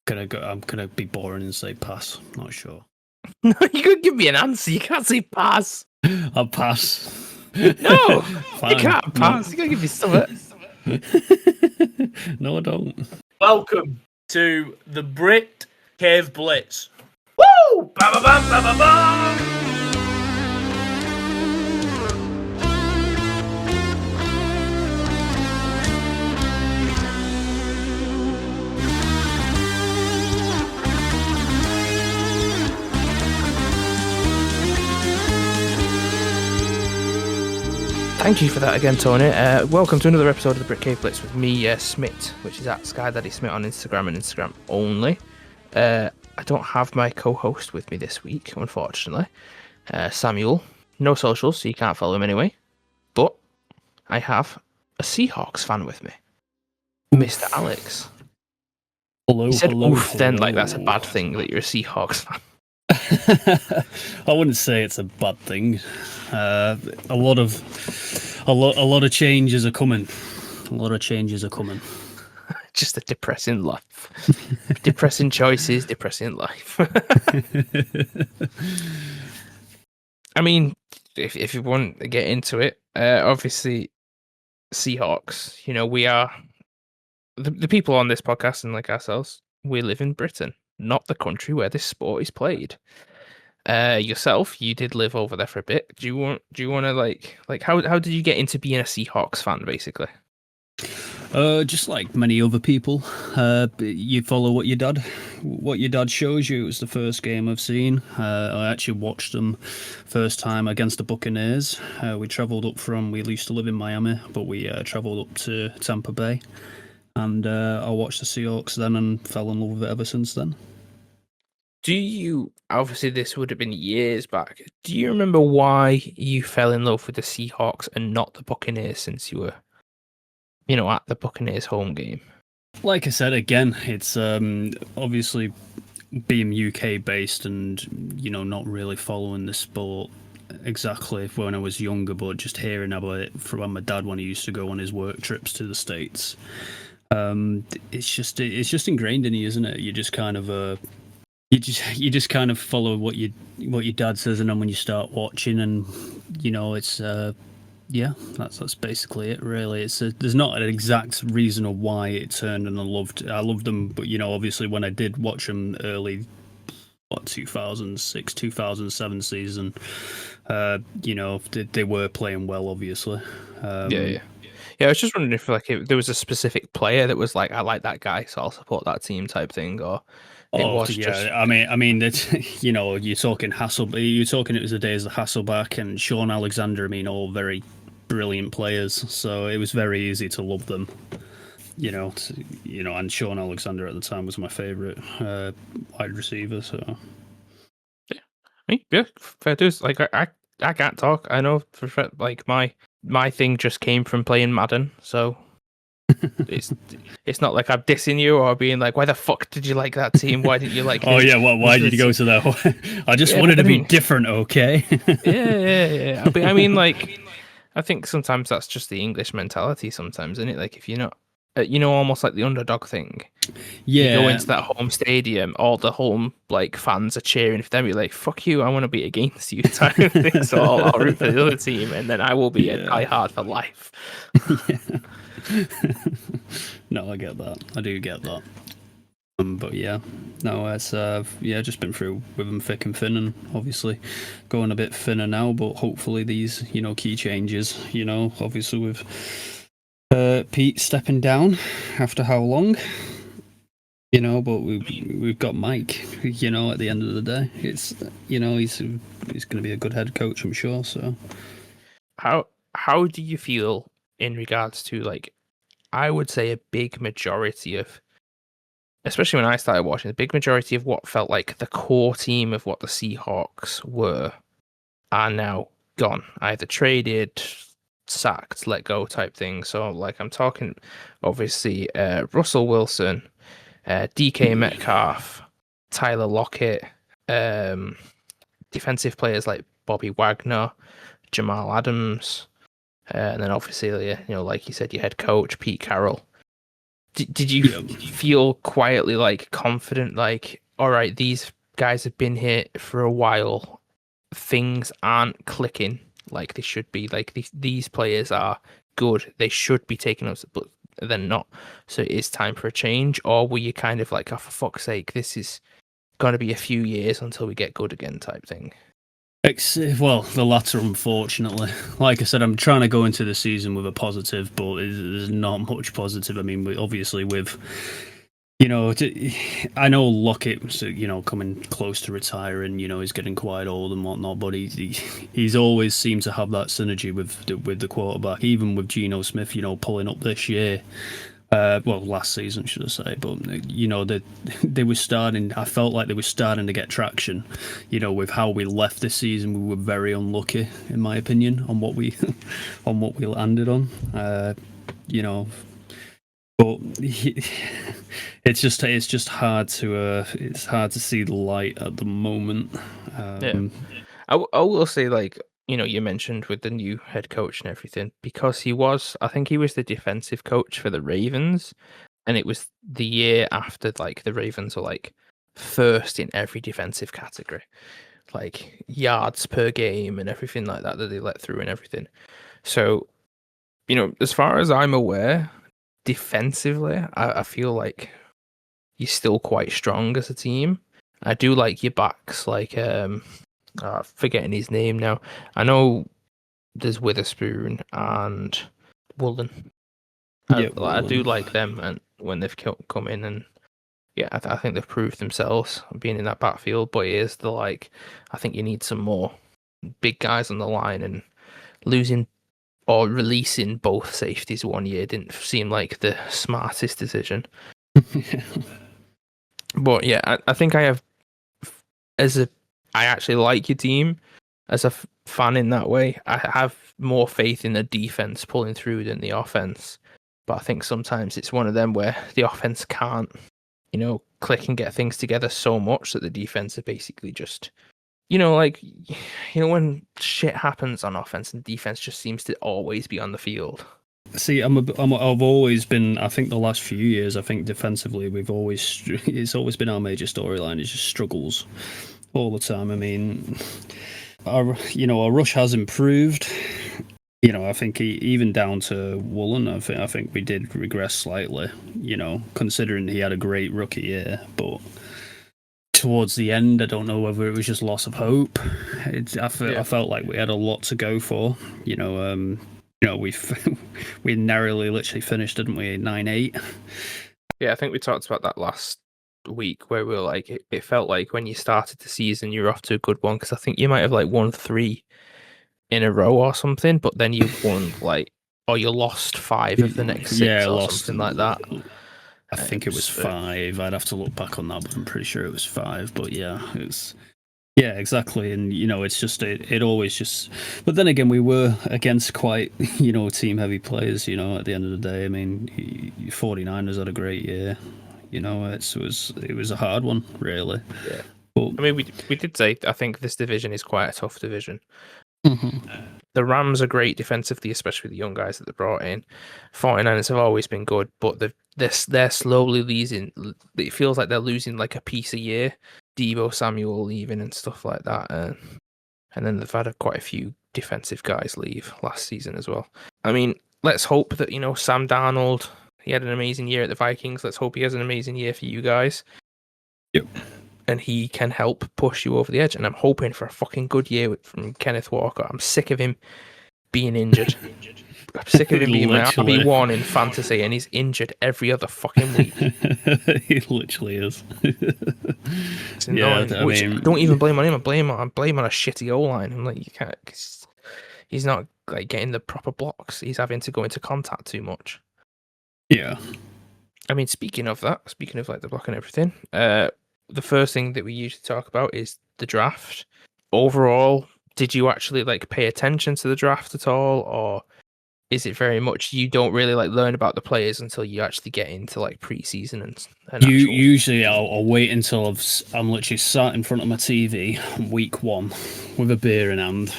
I'm gonna be boring and say pass. Not sure. No, you could give me an answer. You can't say pass. I'll pass. No, Fine. you can't pass. You gotta give me something. No, I don't. Welcome to the BritCaveBlitz. Woo! Ba-ba-bum-ba-ba-bum! Thank you for that again, Tony. Welcome to another episode of the BritCaveBlitz with me, Smit, which is at SkyDaddySmit on Instagram and Instagram only. I don't have my co-host with me this week, unfortunately. Samuel, no socials, so you can't follow him anyway. But I have a Seahawks fan with me, Mr. Alex. Hello. You said hello, oof hello. then, like that's a bad thing that you're a Seahawks fan. I wouldn't say it's a bad thing. A lot of changes are coming. Just a depressing life. Depressing choices, depressing life. I mean, if you want to get into it, obviously, Seahawks, we are the people on this podcast and like ourselves, we live in Britain, not the country where this sport is played. Yourself, you did live over there for a bit. Do you want to like how did you get into being a Seahawks fan, basically? Just like many other people, you follow what your dad shows you. It was the first game I've seen. I actually watched them first time against the Buccaneers. We used to live in Miami, but we travelled up to Tampa Bay, and I watched the Seahawks then and fell in love with it ever since then. Obviously this would have been years back, do you remember why you fell in love with the Seahawks and not the Buccaneers, since you were, at the Buccaneers home game? Like I said, again, it's obviously being UK based and, not really following the sport exactly when I was younger, but just hearing about it from my dad when he used to go on his work trips to the States. It's just ingrained in you, isn't it? You just kind of you just kind of follow what your dad says, and then when you start watching, and it's that's basically it, really. There's not an exact reason of why it turned, and I loved them, but obviously when I did watch them early, 2006 2007 season, they were playing well, obviously. Yeah, I was just wondering if there was a specific player that was like, I like that guy, so I'll support that team type thing, or I mean that you're talking it was the days of Hasselbeck and Sean Alexander. I mean, all very brilliant players, so it was very easy to love them. And Sean Alexander at the time was my favorite wide receiver. So yeah, fair dues. Like I can't talk. I know for like my thing just came from playing Madden, so. It's not like I'm dissing you or being like, why the fuck did you like that team? Why didn't you like oh yeah, why did you go to that? I just wanted to be different, okay? yeah. I mean, like, I think sometimes that's just the English mentality sometimes, isn't it? Like, if you're not almost like the underdog thing. Yeah. You go into that home stadium, all the home like fans are cheering for them. You're like, fuck you, I want to be against you type of thing. So I'll root for the other team, and then I will be a diehard for life. Yeah. No, I get that. I do get that. But yeah, no, it's just been through with them thick and thin, and obviously going a bit thinner now. But hopefully these, key changes. Obviously with Pete stepping down after how long? But we've got Mike. At the end of the day, it's he's going to be a good head coach, I'm sure. So how do you feel in regards to, like, I would say a big majority of, especially when I started watching, the big majority of what felt like the core team of what the Seahawks were are now gone, either traded, sacked, let go type thing. So like I'm talking obviously Russell Wilson, DK Metcalf, Tyler Lockett, defensive players like Bobby Wagner, Jamal Adams, and then obviously, like you said, your head coach, Pete Carroll. Did you feel quietly like confident, like, all right, these guys have been here for a while, things aren't clicking like they should be, like these players are good, they should be taking us, but they're not, so it is time for a change? Or were you kind of like, oh, for fuck's sake, this is going to be a few years until we get good again type thing? Well, the latter, unfortunately. Like I said, I'm trying to go into the season with a positive, but there's not much positive. I mean, obviously with, I know Lockett's, coming close to retiring, he's getting quite old and whatnot, but he's always seemed to have that synergy with the quarterback, even with Geno Smith, pulling up this year. Last season, should I say? But they were starting. I felt like they were starting to get traction. With how we left this season, we were very unlucky, in my opinion, on what we landed on. But it's just hard to see the light at the moment. I will say, like, you mentioned with the new head coach and everything, because I think he was the defensive coach for the Ravens, and it was the year after, like, the Ravens were like first in every defensive category, like yards per game and everything like that they let through and everything. So, as far as I'm aware, defensively, I feel like you're still quite strong as a team. I do like your backs, like forgetting his name now. I know there's Witherspoon and Woolen. I do like them, and when they've come in, and yeah, I think they've proved themselves being in that backfield. But it is I think you need some more big guys on the line, and losing or releasing both safeties one year didn't seem like the smartest decision. But yeah, I think I have, I actually like your team as a fan in that way. I have more faith in the defense pulling through than the offense. But I think sometimes it's one of them where the offense can't, click and get things together so much that the defense are basically just, when shit happens on offense and defense just seems to always be on the field. See, I've always been. I think the last few years, I think defensively, it's always been our major storyline. It's just struggles all the time. I mean, our rush has improved. I think even down to Woolen, I think we did regress slightly. Considering he had a great rookie year, but towards the end, I don't know whether it was just loss of hope. I felt like we had a lot to go for. We narrowly literally finished, didn't we? 9-8. Yeah, I think we talked about that last week, where we were like, it felt like when you started the season, you were off to a good one, because I think you might have like won 3 in a row or something, but then you won you lost 5 of the next 6 or something like that. I think it was 5. I'd have to look back on that, but I'm pretty sure it was 5. But yeah, it's. Yeah, exactly. And, it's just, it always just, but then again, we were against quite, team-heavy players, at the end of the day. I mean, 49ers had a great year. It was a hard one, really. Yeah. But, I mean, we did say, I think this division is quite a tough division. Mm-hmm. The Rams are great defensively, especially the young guys that they brought in. 49ers have always been good, but they're slowly losing. It feels like they're losing like a piece a year. Deebo Samuel leaving and stuff like that, and then they've had quite a few defensive guys leave last season as well. I mean, let's hope that Sam Darnold, he had an amazing year at the Vikings. Let's hope he has an amazing year for you guys. Yep. And he can help push you over the edge. And I'm hoping for a fucking good year from Kenneth Walker. I'm sick of him being injured. I'm sick of him being my RB1 in fantasy, and he's injured every other fucking week. He literally is. It's annoying. Yeah, I don't even blame on him. I blame on a shitty O-line. I'm like, you can't. He's not like getting the proper blocks. He's having to go into contact too much. Yeah. I mean, speaking of like the block and everything, the first thing that we usually talk about is the draft. Overall, did you actually like pay attention to the draft at all, or is it very much you don't really like learn about the players until you actually get into like preseason and usually I'll wait until I'm literally sat in front of my TV week 1 with a beer in hand,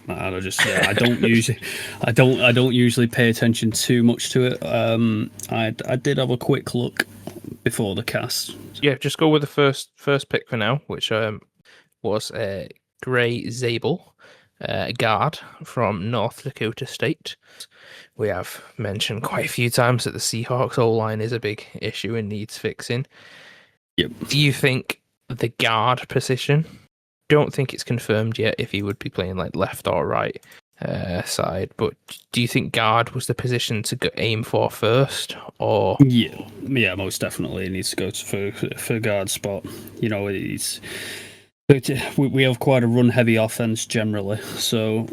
I don't usually pay attention too much to it. I did have a quick look before the cast. Yeah, just go with the first pick for now, which was Gray Zabel, guard from North Dakota State. We have mentioned quite a few times that the Seahawks O-line is a big issue and needs fixing. Yep. Do you think the guard position? Don't think it's confirmed yet if he would be playing like left or right side, but do you think guard was the position to aim for first, or yeah, most definitely he needs to go for guard spot. You know, we have quite a run heavy offense generally, so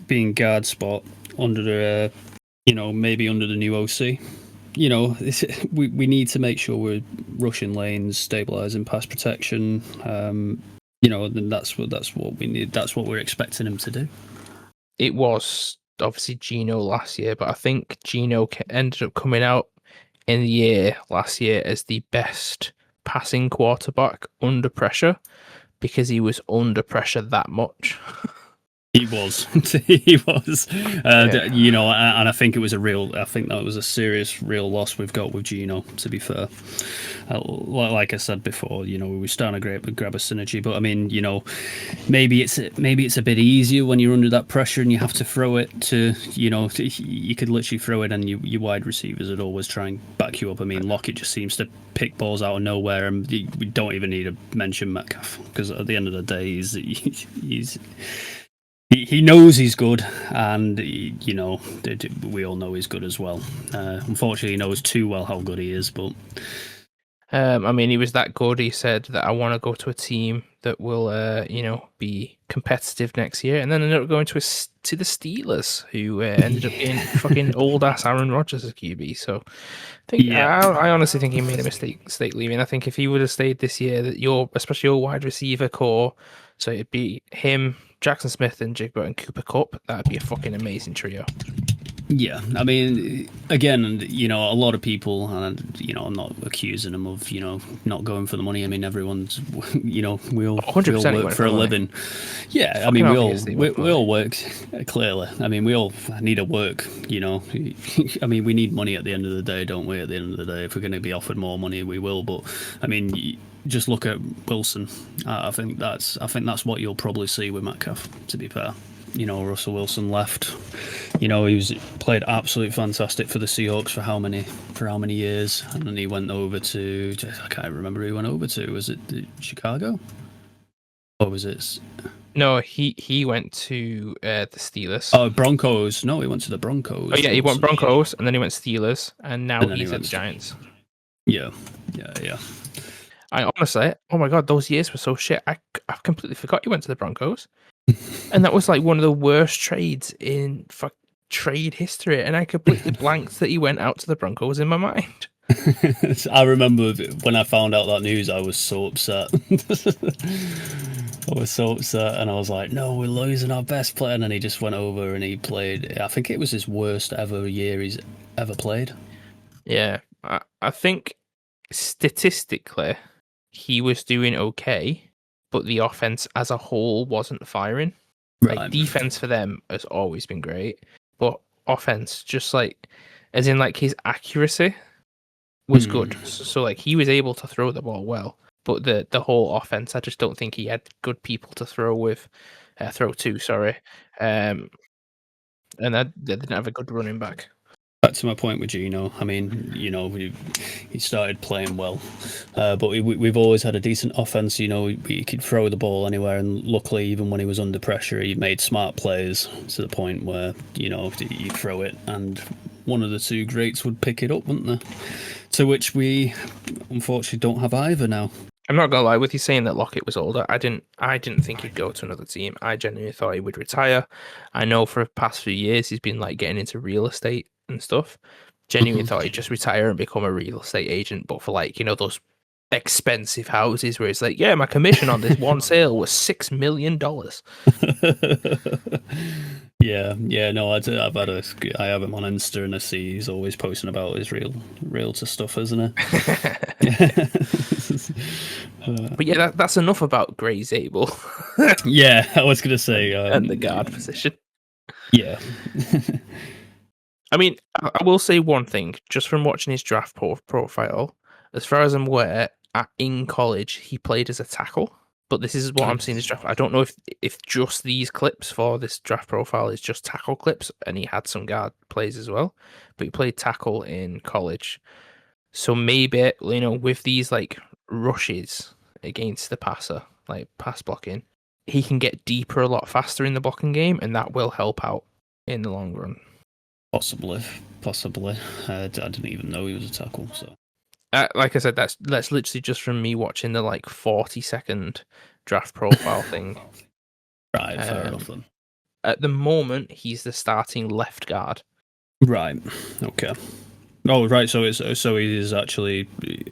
being guard spot under the maybe under the new OC. We need to make sure we're rushing lanes, stabilizing pass protection. Then that's what we need. That's what we're expecting him to do. It was obviously Geno last year, but I think Geno ended up coming out in the year last year as the best passing quarterback under pressure because he was under pressure that much. He was. He was. And I think it was I think that was a serious, real loss we've got with Geno, to be fair. Like I said before, we were starting to grab a synergy, but I mean, maybe it's a bit easier when you're under that pressure and you have to throw it to, you could literally throw it and your wide receivers would always try and back you up. I mean, Lockett just seems to pick balls out of nowhere, and we don't even need to mention Metcalf, because at the end of the day, he knows he's good, and we all know he's good as well. Unfortunately, he knows too well how good he is. But I mean, he was that good. He said that I want to go to a team that will, be competitive next year, and then ended up going to the Steelers, who ended up being fucking old ass Aaron Rodgers as QB. So, I honestly think he made a mistake leaving. I think if he would have stayed this year, that especially your wide receiver core, so it'd be him, Jackson Smith, and Jigba and Cooper Kupp. That'd be a fucking amazing trio. Yeah, I mean, again, a lot of people, and I'm not accusing them of, not going for the money. I mean, everyone's, we all work for a living. Yeah, I mean, we all work, clearly. I mean, we all need to work, I mean, we need money at the end of the day, don't we? At the end of the day, if we're going to be offered more money, we will. But I mean, just look at Wilson. I think that's what you'll probably see with Metcalf, to be fair. Russell Wilson left. He played absolutely fantastic for the Seahawks for how many years, and then he went over to, I can't remember who he went over to. Was it Chicago? Or was it? No, he went to the Steelers. Oh, Broncos. No, he went to the Broncos. Oh yeah, he went Broncos, and then he went Steelers, and now he's at the Giants. Yeah. I honestly, oh my god, those years were so shit. I completely forgot he went to the Broncos. And that was like one of the worst trades in trade history, and I completely blanked that he went out to the Broncos in my mind. I remember when I found out that news, I was so upset. And I was like, no, we're losing our best player. And then he just went over and he played, I think it was his worst ever year he's ever played. Yeah, I think statistically he was doing okay, but the offense as a whole wasn't firing. Right. Like, defense for them has always been great, but offense, just like, as in like his accuracy was good. So like he was able to throw the ball well, but the whole offense, I just don't think he had good people to throw to. Sorry, and they didn't have a good running back. Back to my point with Geno, I mean, he started playing well, but we've always had a decent offense. He could throw the ball anywhere, and luckily, even when he was under pressure, he made smart plays to the point where you throw it, and one of the two greats would pick it up, wouldn't they? To which we unfortunately don't have either now. I'm not gonna lie, with you saying that Lockett was older, I didn't think he'd go to another team. I genuinely thought he would retire. I know for the past few years he's been like getting into real estate and stuff. Genuinely thought he'd just retire and become a real estate agent, but for like, those expensive houses where it's like, yeah, my commission on this one sale was $6 million. Yeah, no, I have him on Insta, and I see he's always posting about his realtor stuff, isn't he? But yeah, that's enough about Gray Zabel. Yeah, I was gonna say, and the guard position. Yeah. I mean, I will say one thing, just from watching his draft profile, as far as I'm aware, in college, he played as a tackle. But this is what I'm seeing in his draft. I don't know if just these clips for this draft profile is just tackle clips, and he had some guard plays as well. But he played tackle in college. So maybe, with these like rushes against the passer, like pass blocking, he can get deeper a lot faster in the blocking game, and that will help out in the long run. Possibly. I didn't even know he was a tackle. So, like I said, that's literally just from me watching the 40-second draft profile thing. Right, fair enough then. At the moment, he's the starting left guard. Right. Okay. Oh, right. So he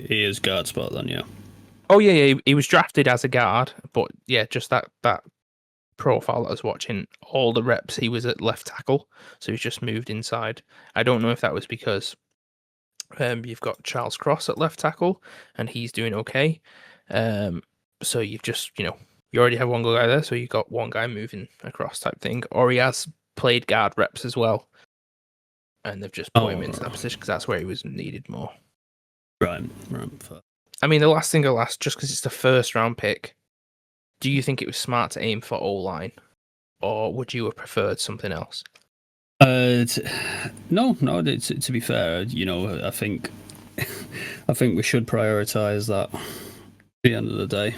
is guard spot then, yeah. Oh yeah. He was drafted as a guard, but yeah, just that profile that I was watching, all the reps he was at left tackle, so he's just moved inside. I don't know if that was because you've got Charles Cross at left tackle and he's doing okay. So you've just you already have one guy there, so you got one guy moving across type thing, or he has played guard reps as well, and they've just put him into that position because that's where he was needed more. Right. I mean, the last thing I'll ask, just because it's the first round pick, do you think it was smart to aim for O-line, or would you have preferred something else? No. To be fair, I think we should prioritize that. At the end of the day,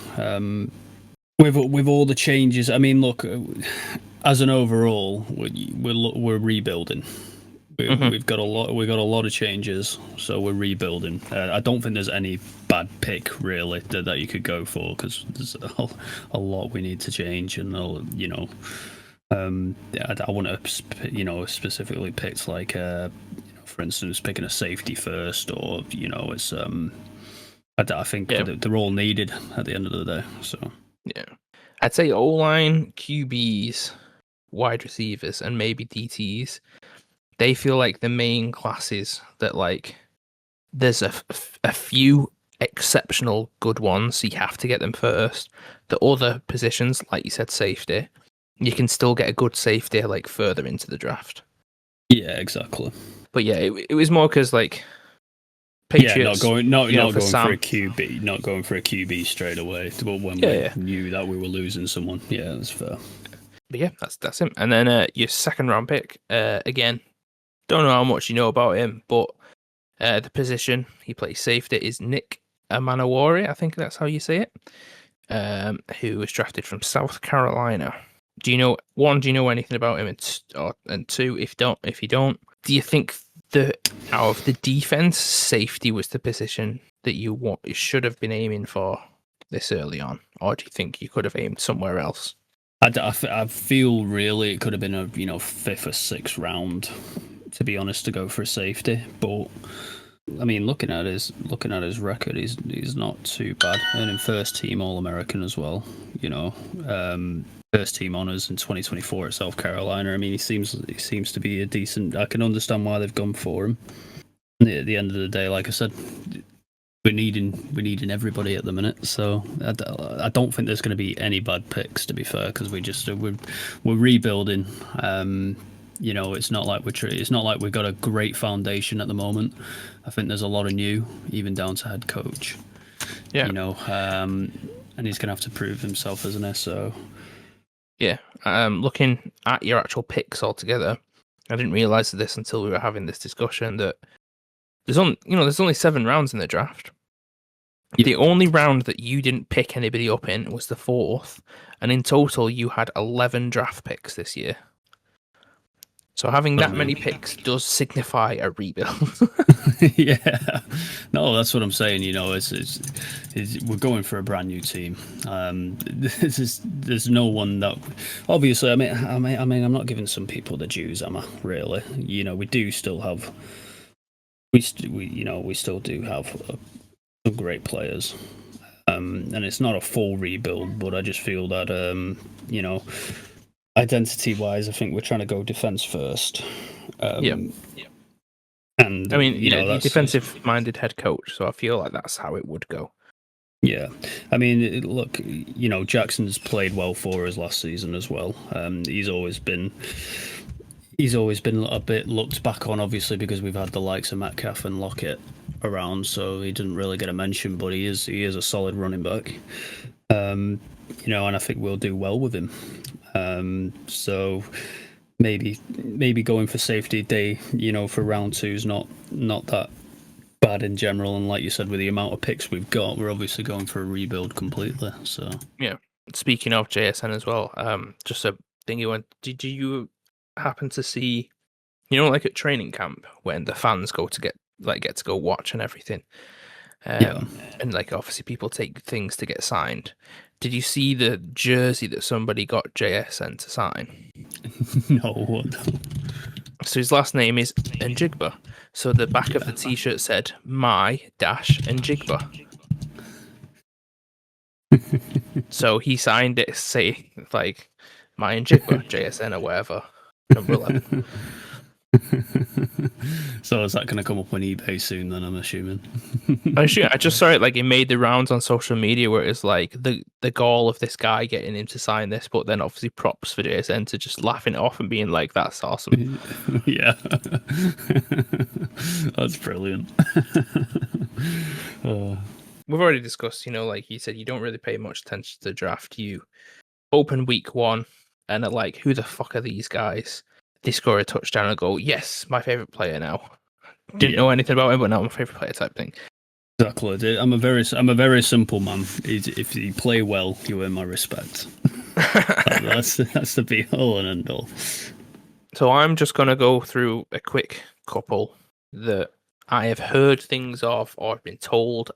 with all the changes, I mean, look, as an overall, we're rebuilding. We've got a lot of changes, so we're rebuilding. I don't think there's any bad pick really that you could go for, because there's a lot we need to change, and I wouldn't have specifically picked like for instance picking a safety first, or it's I think they're all needed at the end of the day. So yeah, I'd say O-line, QBs, wide receivers, and maybe DTs. They feel like the main classes that there's a few exceptional good ones, so you have to get them first. The other positions, like you said, safety, you can still get a good safety further into the draft. Yeah, exactly. But yeah, it was more because Patriots, not going for a QB, not going for a QB straight away. But when we knew that we were losing someone, yeah, that's fair. But yeah, that's him. And then your second round pick, again. Don't know how much you know about him, but the position he plays safety is Nick Amanawari, I think that's how you say it, who was drafted from South Carolina. Do you know anything about him? And two, if you don't, do you think that out of the defense, safety was the position that you should have been aiming for this early on, or do you think you could have aimed somewhere else? I feel really it could have been a 5th or 6th round, to be honest, to go for a safety. But I mean, looking at his record, he's not too bad. And in first team All-American as well. First team honors in 2024 at South Carolina. I mean, he seems to be a decent. I can understand why they've gone for him. At the end of the day, like I said, we're needing everybody at the minute. So I don't think there's going to be any bad picks, to be fair, because we're rebuilding. It's not like we've got a great foundation at the moment. I think there's a lot of new, even down to head coach. Yeah. And he's going to have to prove himself, isn't he? So yeah. Looking at your actual picks altogether, I didn't realize this until we were having this discussion that there's only 7 rounds in the draft. Yep. The only round that you didn't pick anybody up in was the 4th, and in total you had 11 draft picks this year. So having that many picks does signify a rebuild. Yeah, no, that's what I'm saying. It's we're going for a brand new team. There's no one that obviously. I mean, I'm not giving some people the dues, am I? Really, we do still have. We still do have some great players, and it's not a full rebuild. But I just feel that identity-wise, I think we're trying to go defense first. And I mean, he's defensive-minded head coach, so I feel like that's how it would go. Yeah, I mean, look, Jackson's played well for us last season as well. He's always been he's always been a bit looked back on, obviously, because we've had the likes of Metcalf and Lockett around, so he didn't really get a mention, but he is a solid running back. And I think we'll do well with him. So maybe going for safety day, for round 2 is not that bad in general. And like you said, with the amount of picks we've got, we're obviously going for a rebuild completely. So yeah. Speaking of JSN as well, just a thing you went. Did you happen to see, like at training camp when the fans get to go watch and everything? And like obviously people take things to get signed. Did you see the jersey that somebody got JSN to sign? No. So his last name is Njigba. So the back of the t-shirt said my Njigba. So he signed it, say like my Njigba JSN or whatever. Number 11. So is that going to come up on eBay soon? Then I'm assuming. I just saw it like it made the rounds on social media where it's like the goal of this guy getting him to sign this, but then obviously props for JSN to just laughing it off and being like, "That's awesome." Yeah, that's brilliant. We've already discussed, like you said, you don't really pay much attention to the draft. You open week 1 and are like, "Who the fuck are these guys?" They score a touchdown and go, "Yes, my favorite player now." Didn't know anything about him, but now my favorite player type thing. Exactly. I'm a very simple man. If you play well, you earn my respect. That's the be all and end all. So I'm just gonna go through a quick couple that I have heard things of or have been told,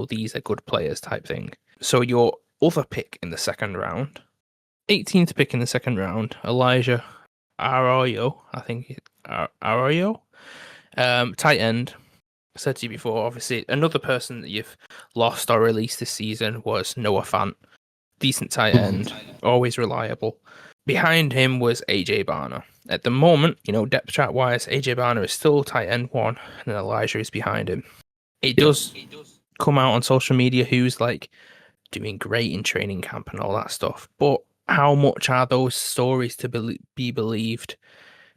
these are good players type thing. So your other pick in the second round, 18th pick in the second round, Elijah Arroyo, I think Arroyo, tight end. I said to you before, obviously, another person that you've lost or released this season was Noah Fant. Decent tight end, always reliable. Behind him was AJ Barner. At the moment, depth chart wise, AJ Barner is still tight end 1, and Elijah is behind him. It does come out on social media who's like doing great in training camp and all that stuff, but how much are those stories to be believed?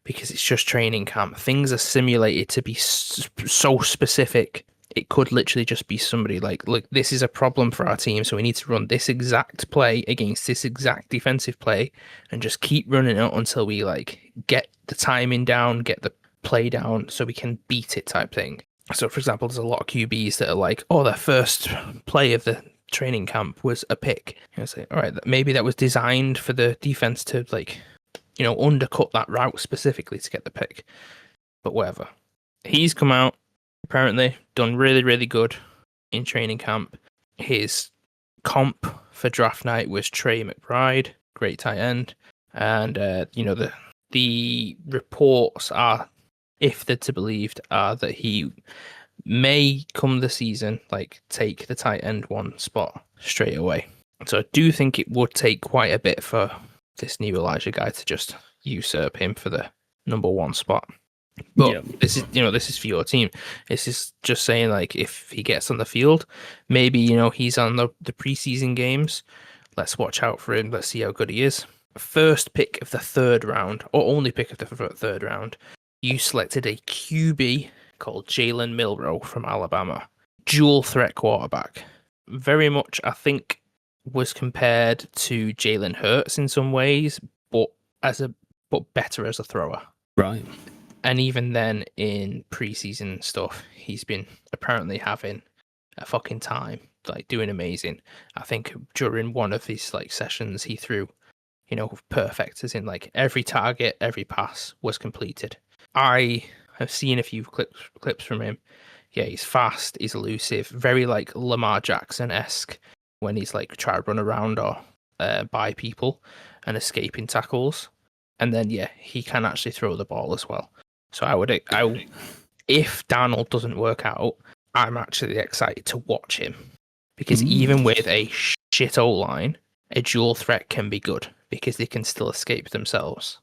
Because it's just training camp. Things are simulated to be so specific. It could literally just be somebody like, look, this is a problem for our team, so we need to run this exact play against this exact defensive play and just keep running it until we get the timing down, get the play down so we can beat it type thing. So, for example, there's a lot of QBs that are like, oh, their first play of the training camp was a pick. Say, all right, maybe that was designed for the defense to undercut that route specifically to get the pick. But whatever. He's come out, apparently done really, really good in training camp. His comp for draft night was Trey McBride, great tight end. And the reports are, if they're to believed, are that he may come the season take the tight end 1 spot straight away. So I do think it would take quite a bit for this new Elijah guy to just usurp him for the number 1 spot. But this is for your team. This is just saying if he gets on the field, maybe he's on the preseason games. Let's watch out for him. Let's see how good he is. First pick of the 3rd round, or only pick of the 3rd round, you selected a QB called Jalen Milroe from Alabama. Dual threat quarterback. Very much, I think, was compared to Jalen Hurts in some ways, but better as a thrower. Right. And even then, in preseason stuff, he's been apparently having a fucking time, doing amazing. I think during one of his sessions, he threw, perfect, as in every target, every pass was completed. I have seen a few clips from him. Yeah, he's fast, he's elusive, very Lamar Jackson-esque when he's trying to run around or by people and escaping tackles. And then, he can actually throw the ball as well. So if Darnold doesn't work out, I'm actually excited to watch him. Because even with a shit O-line, a dual threat can be good because they can still escape themselves.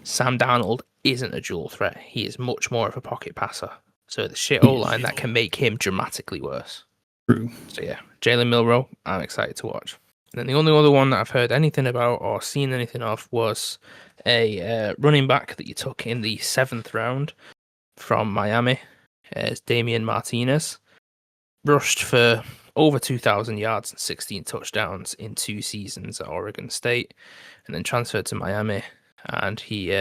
Sam Darnold isn't a dual threat. He is much more of a pocket passer. So the shit O-line, that can make him dramatically worse. True. So Jalen Milroe, I'm excited to watch. And then the only other one that I've heard anything about or seen anything of was a running back that you took in the 7th round from Miami is Damian Martinez. Rushed for over 2,000 yards and 16 touchdowns in 2 seasons at Oregon State, and then transferred to Miami. And he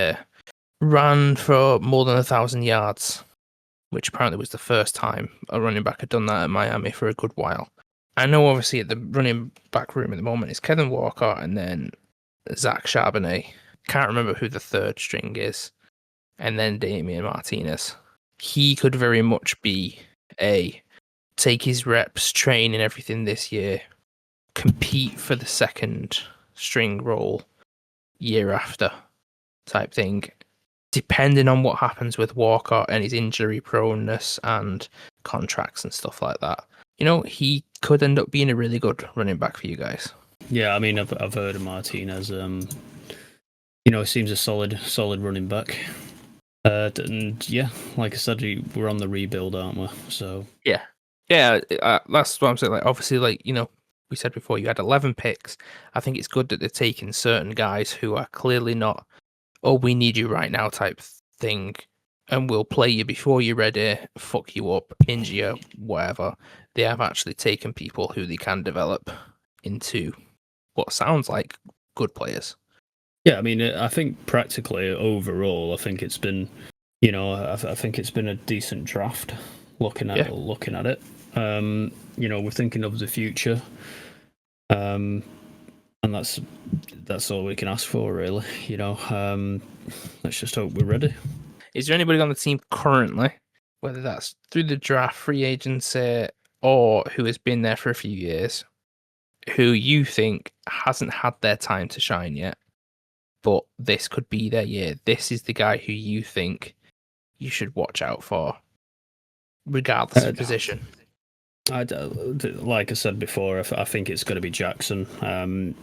ran for more than 1,000 yards, which apparently was the first time a running back had done that at Miami for a good while. I know, obviously, at the running back room at the moment is Kevin Walker and then Zach Charbonnet. Can't remember who the 3rd string is. And then Damian Martinez. He could very much be take his reps, train and everything this year, compete for the 2nd string role year after type thing, depending on what happens with Walker and his injury proneness and contracts and stuff like that. You know, he could end up being a really good running back for you guys. Yeah, I mean, I've heard of Martinez. You know, he seems a solid running back. And yeah, like I said, we're on the rebuild, aren't we? So yeah, that's what I'm saying. Like, obviously, like, you know, we said before, you had 11 picks. I think it's good that they're taking certain guys who are clearly not, oh, we need you right now type thing, and we'll play you before you're ready, fuck you up, injure you, whatever. They have actually taken people who they can develop into what sounds like good players. Yeah, I mean, I think practically overall, I think it's been, you know, I think it's been a decent draft. Looking at it, you know, we're thinking of the future, and that's all we can ask for, really. You know, let's just hope we're ready. Is there anybody on the team currently, whether that's through the draft, free agency, or who has been there for a few years, who you think hasn't had their time to shine yet, but this could be their year? This is the guy who you think you should watch out for, regardless of position. Like I said before, I think it's going to be Jackson.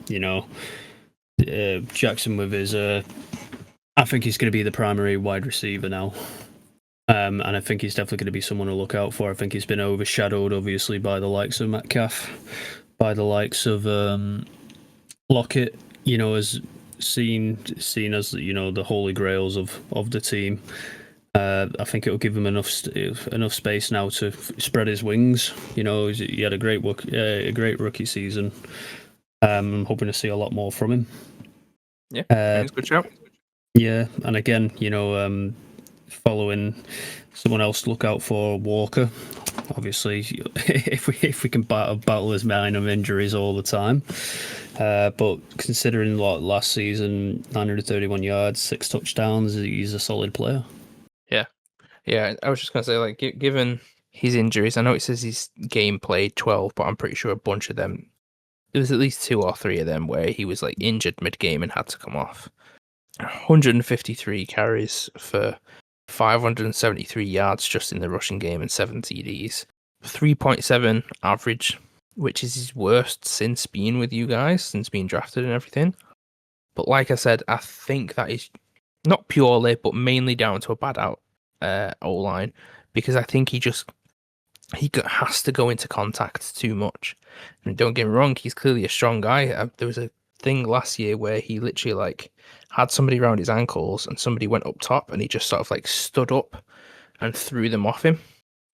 You know, Jackson with his, I think he's going to be the primary wide receiver now. And I think he's definitely going to be someone to look out for. I think he's been overshadowed, obviously, by the likes of Metcalf, by the likes of Lockett, you know, as seen as, you know, the holy grails of the team. I think it'll give him enough space now to spread his wings. You know, he had a great rookie season. I'm hoping to see a lot more from him. Yeah, that's a good shout. Yeah, and again, you know, following someone else to look out for, Walker. Obviously, if we can battle his minor injuries all the time, but considering what last season, 931 yards, 6 touchdowns, he's a solid player. Yeah, I was just going to say, like, given his injuries, I know it says his game played 12, but I'm pretty sure a bunch of them, there was at least 2 or 3 of them where he was, like, injured mid-game and had to come off. 153 carries for 573 yards just in the rushing game and 7 TDs. 3.7 average, which is his worst since being with you guys, since being drafted and everything. But like I said, I think that is not purely, but mainly down to a bad O-line, because I think he has to go into contact too much. And don't get me wrong, he's clearly a strong guy. There was a thing last year where he literally like had somebody around his ankles and somebody went up top and he just sort of like stood up and threw them off him.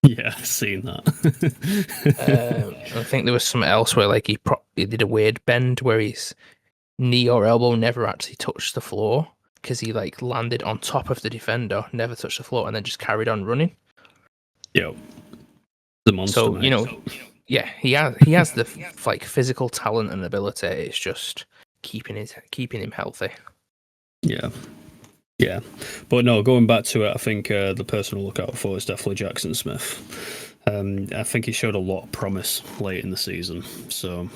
Yeah, I've seen that. I think there was something else where like he did a weird bend where his knee or elbow never actually touched the floor, because he like landed on top of the defender, never touched the floor, and then just carried on running. Yo, the monster. So mate. you know, yeah, he has the like physical talent and ability. It's just keeping him healthy. Yeah, but no, going back to it, I think the person to look out for is definitely Jackson Smith. I think he showed a lot of promise late in the season, so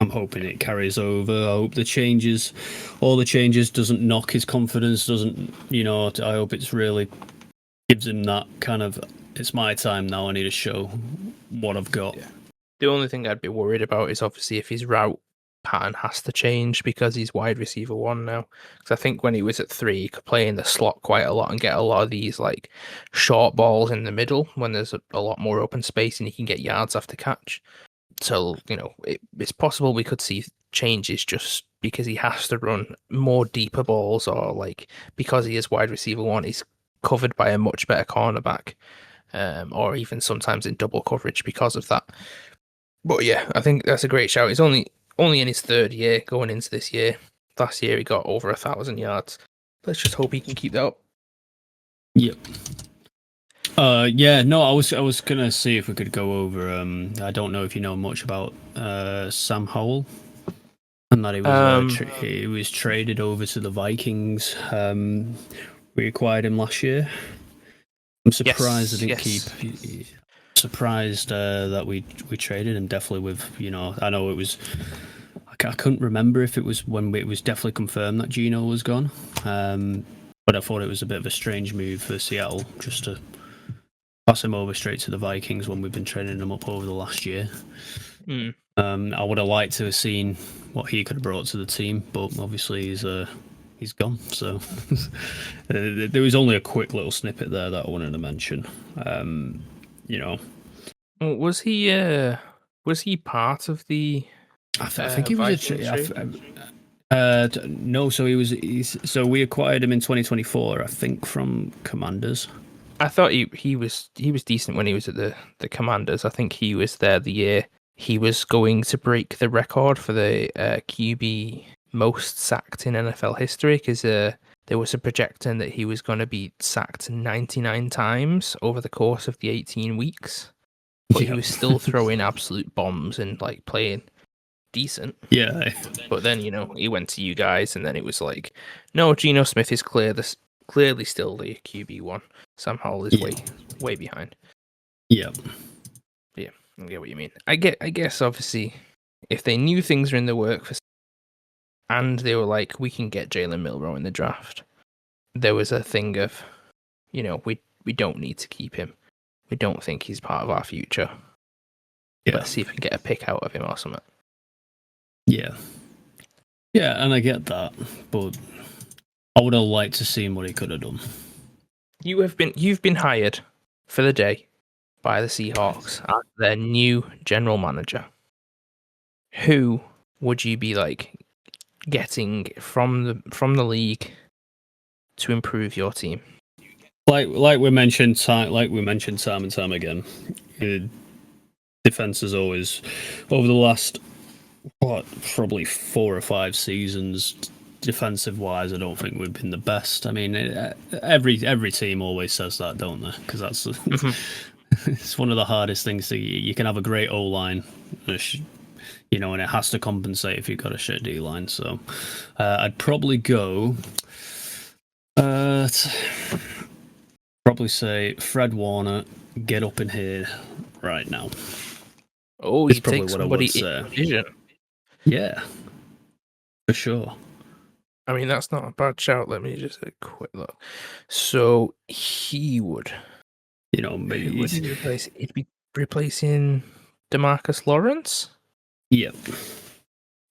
I'm hoping it carries over. I hope all the changes doesn't knock his confidence, doesn't, you know, I hope it's really gives him that kind of, it's my time now, I need to show what I've got. Yeah. The only thing I'd be worried about is obviously if his route pattern has to change, because he's wide receiver 1 now. Because I think when he was at 3, he could play in the slot quite a lot and get a lot of these like short balls in the middle when there's a lot more open space and he can get yards after catch. So, you know, it's possible we could see changes just because he has to run more deeper balls, or like because he is wide receiver one, he's covered by a much better cornerback, or even sometimes in double coverage because of that. But yeah, I think that's a great shout. He's only in his third year going into this year. Last year he got over 1,000 yards. Let's just hope he can keep that up. Yep. Yeah, no, I was gonna see if we could go over. I don't know if you know much about Sam Howell, and that he was traded over to the Vikings. We acquired him last year. I'm surprised I didn't keep. Surprised that we traded him. Definitely with I know it was. I couldn't remember if it was when it was definitely confirmed that Geno was gone. But I thought it was a bit of a strange move for Seattle just to pass him over straight to the Vikings when we've been training him up over the last year. I would have liked to have seen what he could have brought to the team, but obviously he's gone. So there was only a quick little snippet there that I wanted to mention. Was he part of the? I think he was. No, so so we acquired him in 2024, I think, from Commanders. I thought he was decent when he was at the Commanders. I think he was there the year he was going to break the record for the QB most sacked in NFL history, because there was a projecting that he was going to be sacked 99 times over the course of the 18 weeks, but he was still throwing absolute bombs and like playing decent. Yeah. But then, he went to you guys, and then it was like, no, Geno Smith is clearly still the QB1. Sam Howell is way behind. Yeah. Yeah, I get what you mean. I guess obviously if they knew things were in the work and they were like, we can get Jalen Milroe in the draft, there was a thing of, we don't need to keep him. We don't think he's part of our future. Yeah. Let's see if we can get a pick out of him or something. Yeah. Yeah, and I get that, but I would have liked to see what he could have done. You've been hired for the day by the Seahawks as their new general manager. Who would you be like getting from the league to improve your team? Like we mentioned time and time again, defense is always over the last probably 4 or 5 seasons. Defensive wise, I don't think we've been the best. I mean, every team always says that, don't they? Because that's it's one of the hardest things. You can have a great O line, and it has to compensate if you've got a shit D line. So I'd probably go. Probably say Fred Warner, get up in here right now. Oh, you take somebody in division. Yeah, for sure. I mean, that's not a bad shout. Let me just a quick look. So he would, maybe he'd be replacing DeMarcus Lawrence. Yep.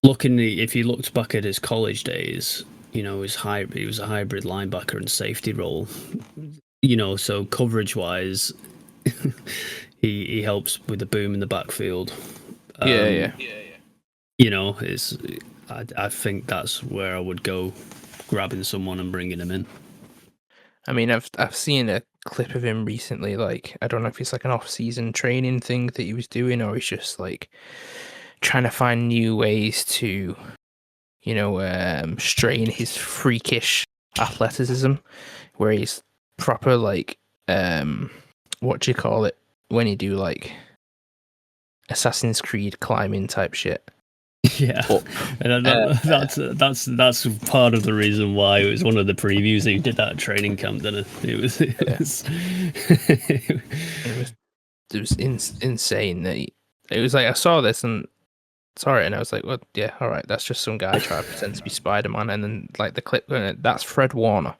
If you looked back at his college days, he was a hybrid linebacker and safety role. So coverage wise, he helps with the boom in the backfield. Yeah. I think that's where I would go, grabbing someone and bringing him in. I mean, I've seen a clip of him recently. Like, I don't know if it's like an off-season training thing that he was doing, or he's just like trying to find new ways to, strain his freakish athleticism, where he's proper like, what do you call it when you do like Assassin's Creed climbing type shit? Yeah, and that's part of the reason why it was one of the previews he did that training camp. Didn't it? It was insane. That it was like I saw this and I was like, well, yeah, all right, that's just some guy trying to pretend to be Spider-Man, and then like the clip, that's Fred Warner.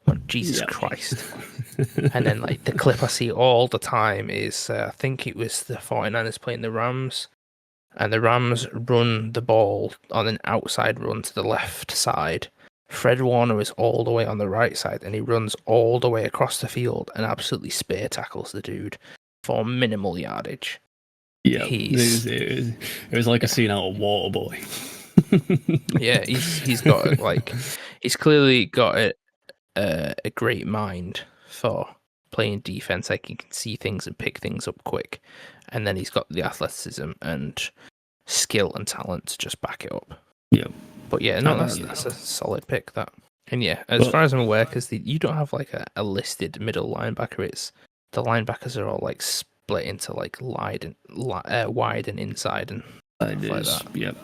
Oh, Jesus Christ. And then like the clip I see all the time is I think it was the 49ers playing the Rams. And the Rams run the ball on an outside run to the left side. Fred Warner is all the way on the right side, and he runs all the way across the field and absolutely spear tackles the dude for minimal yardage. Yeah, it was like a scene out of Waterboy. Yeah, he's got like he's clearly got a great mind for playing defense. Like he can see things and pick things up quick, and then he's got the athleticism and skill and talent to just back it up. Yeah. But yeah, no, that's a solid pick. That, and yeah, as far as I'm aware, because you don't have like a listed middle linebacker. It's the linebackers are all like split into like wide and inside and stuff like that. Yep.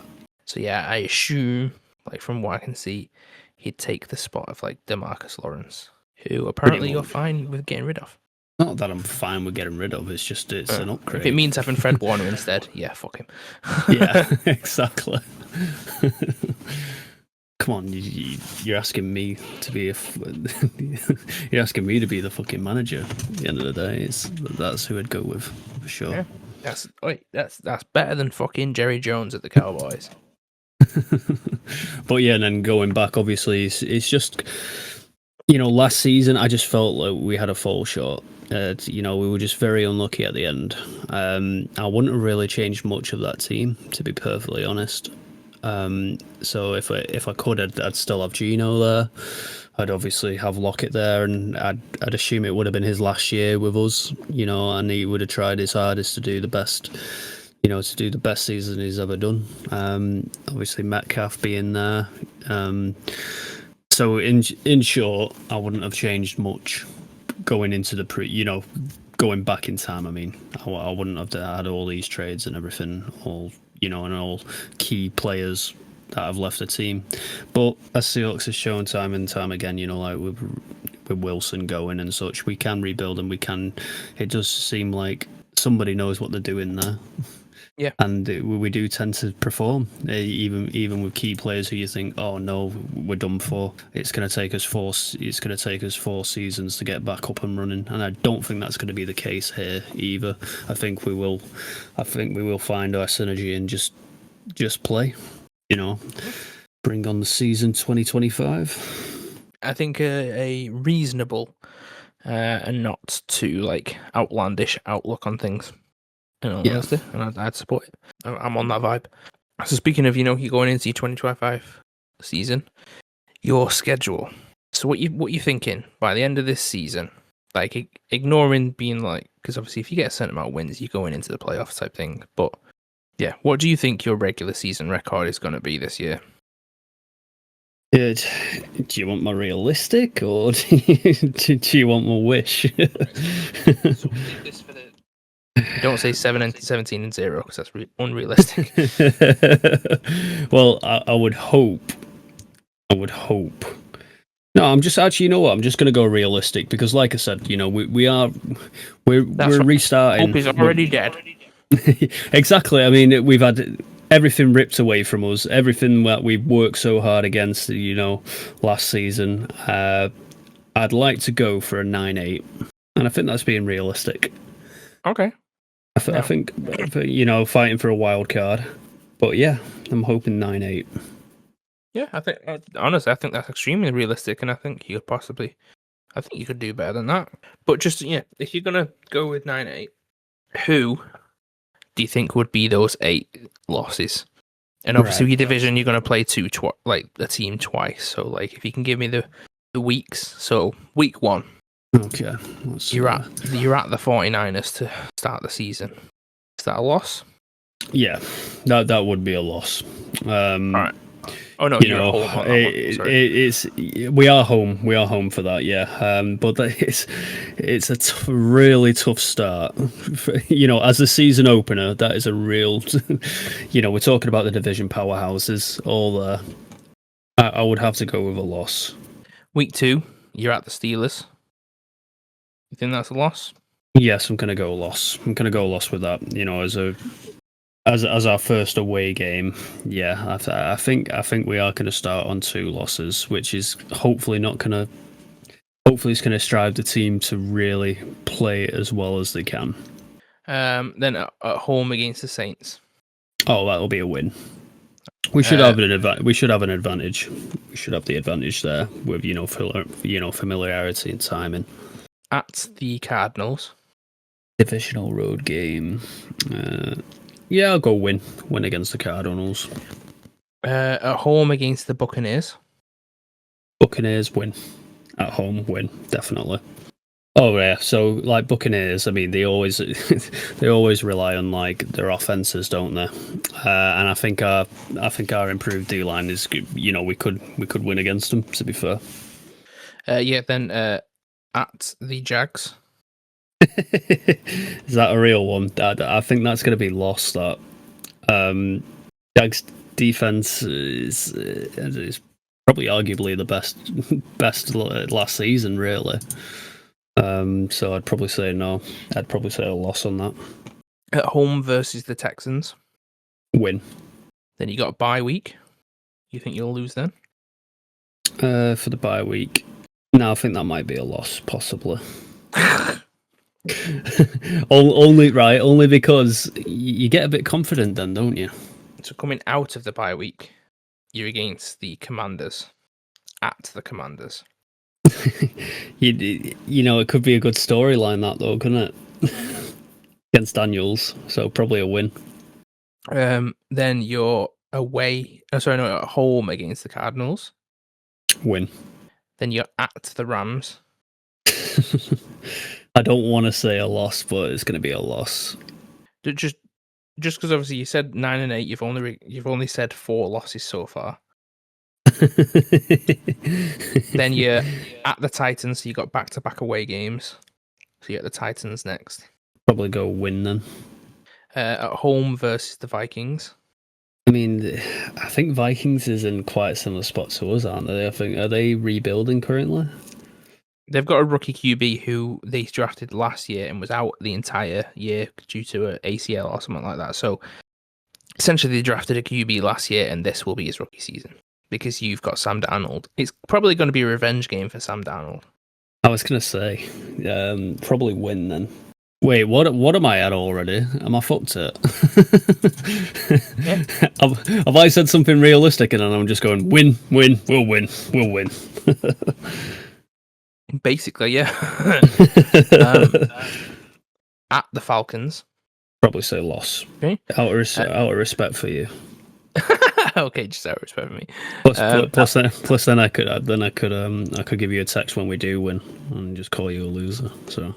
So yeah, I assume, like from what I can see, he'd take the spot of like DeMarcus Lawrence, who apparently you're fine with getting rid of. Not that I'm fine with getting rid of. It's just it's an upgrade. If it means having Fred Warner instead, yeah, fuck him. Yeah, exactly. Come on, you're asking me to be you're asking me to be the fucking manager. At the end of the day, that's who I'd go with for sure. Yeah. That's better than fucking Jerry Jones at the Cowboys. But yeah, and then going back, obviously, it's just, last season I just felt like we had a fall short. We were just very unlucky at the end. I wouldn't have really changed much of that team, to be perfectly honest. So if I could, I'd still have Gino there. I'd obviously have Lockett there, and I'd assume it would have been his last year with us, and he would have tried his hardest to do the best, to do the best season he's ever done. Obviously Metcalf being there. So in short, I wouldn't have changed much going into the going back in time. I mean, I wouldn't have had all these trades and everything, and all key players that have left the team. But as Seahawks has shown time and time again, like with Wilson going and such, we can rebuild, and it does seem like somebody knows what they're doing there. Yeah, and we do tend to perform, even with key players who you think, oh no, we're done for. It's going to take us 4 seasons to get back up and running, and I don't think that's going to be the case here either. I think we will find our synergy and just play. Bring on the season 2025. I think a reasonable and not too like outlandish outlook on things. Honesty, and I'd support it. I'm on that vibe. So speaking of, you're going into your 2025 season, your schedule. So what you thinking by the end of this season? Like ignoring being like, because obviously if you get a certain amount of wins, you're going into the playoffs type thing. But yeah, what do you think your regular season record is going to be this year? Do you want my realistic, or do you want my wish? So this for the. Don't say 17-0 because that's unrealistic. Well, I would hope. No, I'm just actually. You know what? I'm just going to go realistic because, like I said, we're restarting. Hope is already dead. Exactly. I mean, we've had everything ripped away from us. Everything that we've worked so hard against. Last season. I'd like to go for a 9-8, and I think that's being realistic. Okay. I think, fighting for a wild card. But yeah, I'm hoping 9-8. Yeah, I think, honestly, I think that's extremely realistic, and I think you could do better than that. But just, if you're going to go with 9-8, who do you think would be those 8 losses? And obviously, with your division, you're going to play a team twice. So, like, if you can give me the weeks. So, week 1. Okay. You're at the 49ers to start the season. Is that a loss? Yeah, that would be a loss. All right. Oh no, you're home on that one. We are home. We are home for that. Yeah. But it's a really tough start. As a season opener, that is a real. We're talking about the division powerhouses all there. I would have to go with a loss. Week 2, you're at the Steelers. You think that's a loss? Yes, I'm going to go loss. I'm going to go loss with that. As our first away game. Yeah, I think we are going to start on 2 losses, which is hopefully not going to. Hopefully, it's going to strive the team to really play as well as they can. Then at home against the Saints. Oh, that'll be a win. We should have an advantage. We should have an advantage. We should have the advantage there with familiarity and timing. At the Cardinals. Divisional road game. Yeah, I'll go win against the Cardinals. At home against the Buccaneers. Buccaneers win. At home win, definitely. Oh yeah, so like Buccaneers, I mean they always rely on like their offenses, don't they? And I think our improved D line is, we could win against them. To be fair. Then at the Jags. Is that a real one? I think that's going to be lost. That Jags defense is probably arguably the best last season, really. So I'd probably say no. I'd probably say a loss on that. At home versus the Texans. Win. Then you got a bye week. You think you'll lose then? For the bye week. No, I think that might be a loss, possibly. Only because you get a bit confident then, don't you? So coming out of the bye week, you're against the Commanders. At the Commanders. It could be a good storyline that though, couldn't it? Against Daniels, so probably a win. Then you're at home against the Cardinals. Win. Then you're at the Rams. I don't want to say a loss, but it's going to be a loss. Just because obviously you said 9-8, you've only said 4 losses so far. Then you're at the Titans, so you got back-to-back away games. So you're at the Titans next. Probably go win then. At home versus the Vikings. I mean, I think Vikings is in quite a similar spot to us, aren't they? I think, are they rebuilding currently? They've got a rookie QB who they drafted last year and was out the entire year due to an ACL or something like that. So essentially they drafted a QB last year and this will be his rookie season because you've got Sam Darnold. It's probably going to be a revenge game for Sam Darnold. I was going to say, probably win then. Wait, what am I at already? Am I fucked it? Yeah. Have I said something realistic and then I'm just going, win, we'll win. Basically, yeah. At the Falcons. Probably say loss. Okay. Out of respect for you. Okay, just out of respect for me. Plus, then I could give you a text when we do win and just call you a loser. So.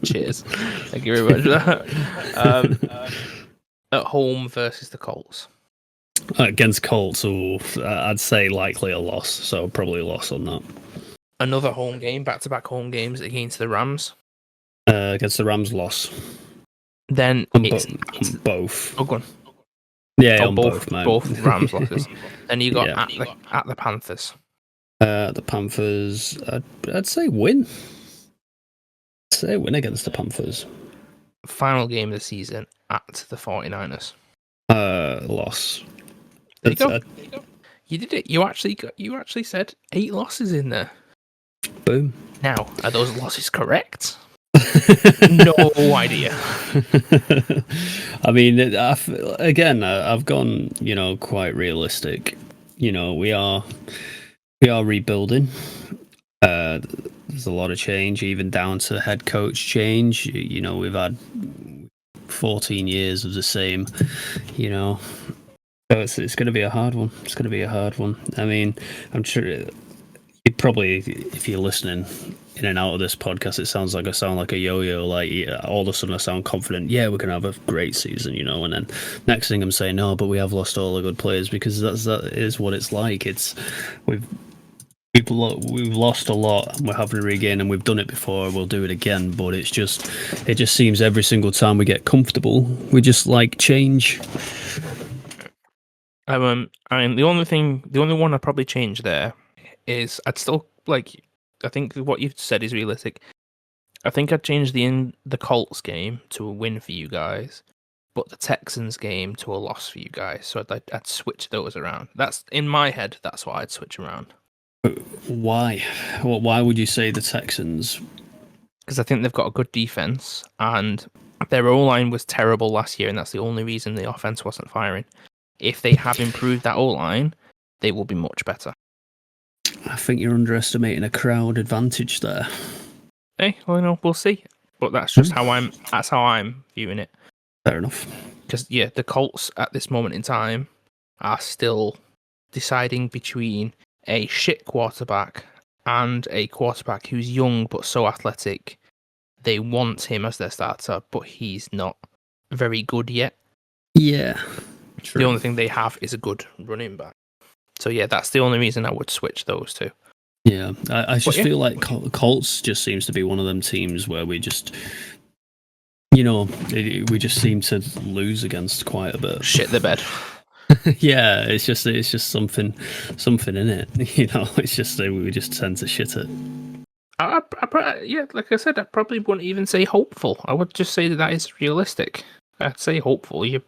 Cheers. Thank you very much. At home versus the Colts. Against Colts, I'd say likely a loss. So probably a loss on that. Another home game, back-to-back home games against the Rams. Against the Rams, loss. Then it's both. Oh, go on. Yeah, on both, man. Both Rams losses. Then you got at the Panthers. The Panthers, I'd say win. I'd say win against the Panthers. Final game of the season at the 49ers. Loss. There you go. You did it. You actually said 8 losses in there. Boom. Now, are those losses correct? No idea. I mean, I've gone, quite realistic. We are rebuilding. There's a lot of change, even down to head coach change. We've had 14 years of the same. So it's going to be a hard one. It's going to be a hard one. I mean, I'm sure you'd probably, if you're listening in and out of this podcast, it sounds like I sound like a yo-yo. Like all of a sudden I sound confident. Yeah, we're gonna have a great season, and then next thing I'm saying, no, but we have lost all the good players because that is what it's like. We've lost a lot and we're having to regain, and we've done it before. We'll do it again, but it just seems every single time we get comfortable, we just like change. I mean, the only one I'd probably change there is I'd still I think what you've said is realistic. I think I'd change the Colts game to a win for you guys, but the Texans game to a loss for you guys. So I'd switch those around. That's in my head. That's what I'd switch around. Why? Why would you say the Texans? Because I think they've got a good defense, and their O-line was terrible last year, and that's the only reason the offense wasn't firing. If they have improved that O-line, they will be much better. I think you're underestimating a crowd advantage there. Hey, well, we'll see. But that's just how I'm viewing it. Fair enough. because the Colts at this moment in time are still deciding between a shit quarterback and a quarterback who's young but so athletic. They want him as their starter, but he's not very good yet. Yeah. True. The only thing they have is a good running back. So yeah, that's the only reason I would switch those two. Yeah, I just feel like Colts just seems to be one of them teams where we just, we just seem to lose against quite a bit. Shit the bed. Yeah, it's just something in it. It's just we just tend to shit it. Like I said, I probably wouldn't even say hopeful. I would just say that is realistic. I'd say hopeful. You're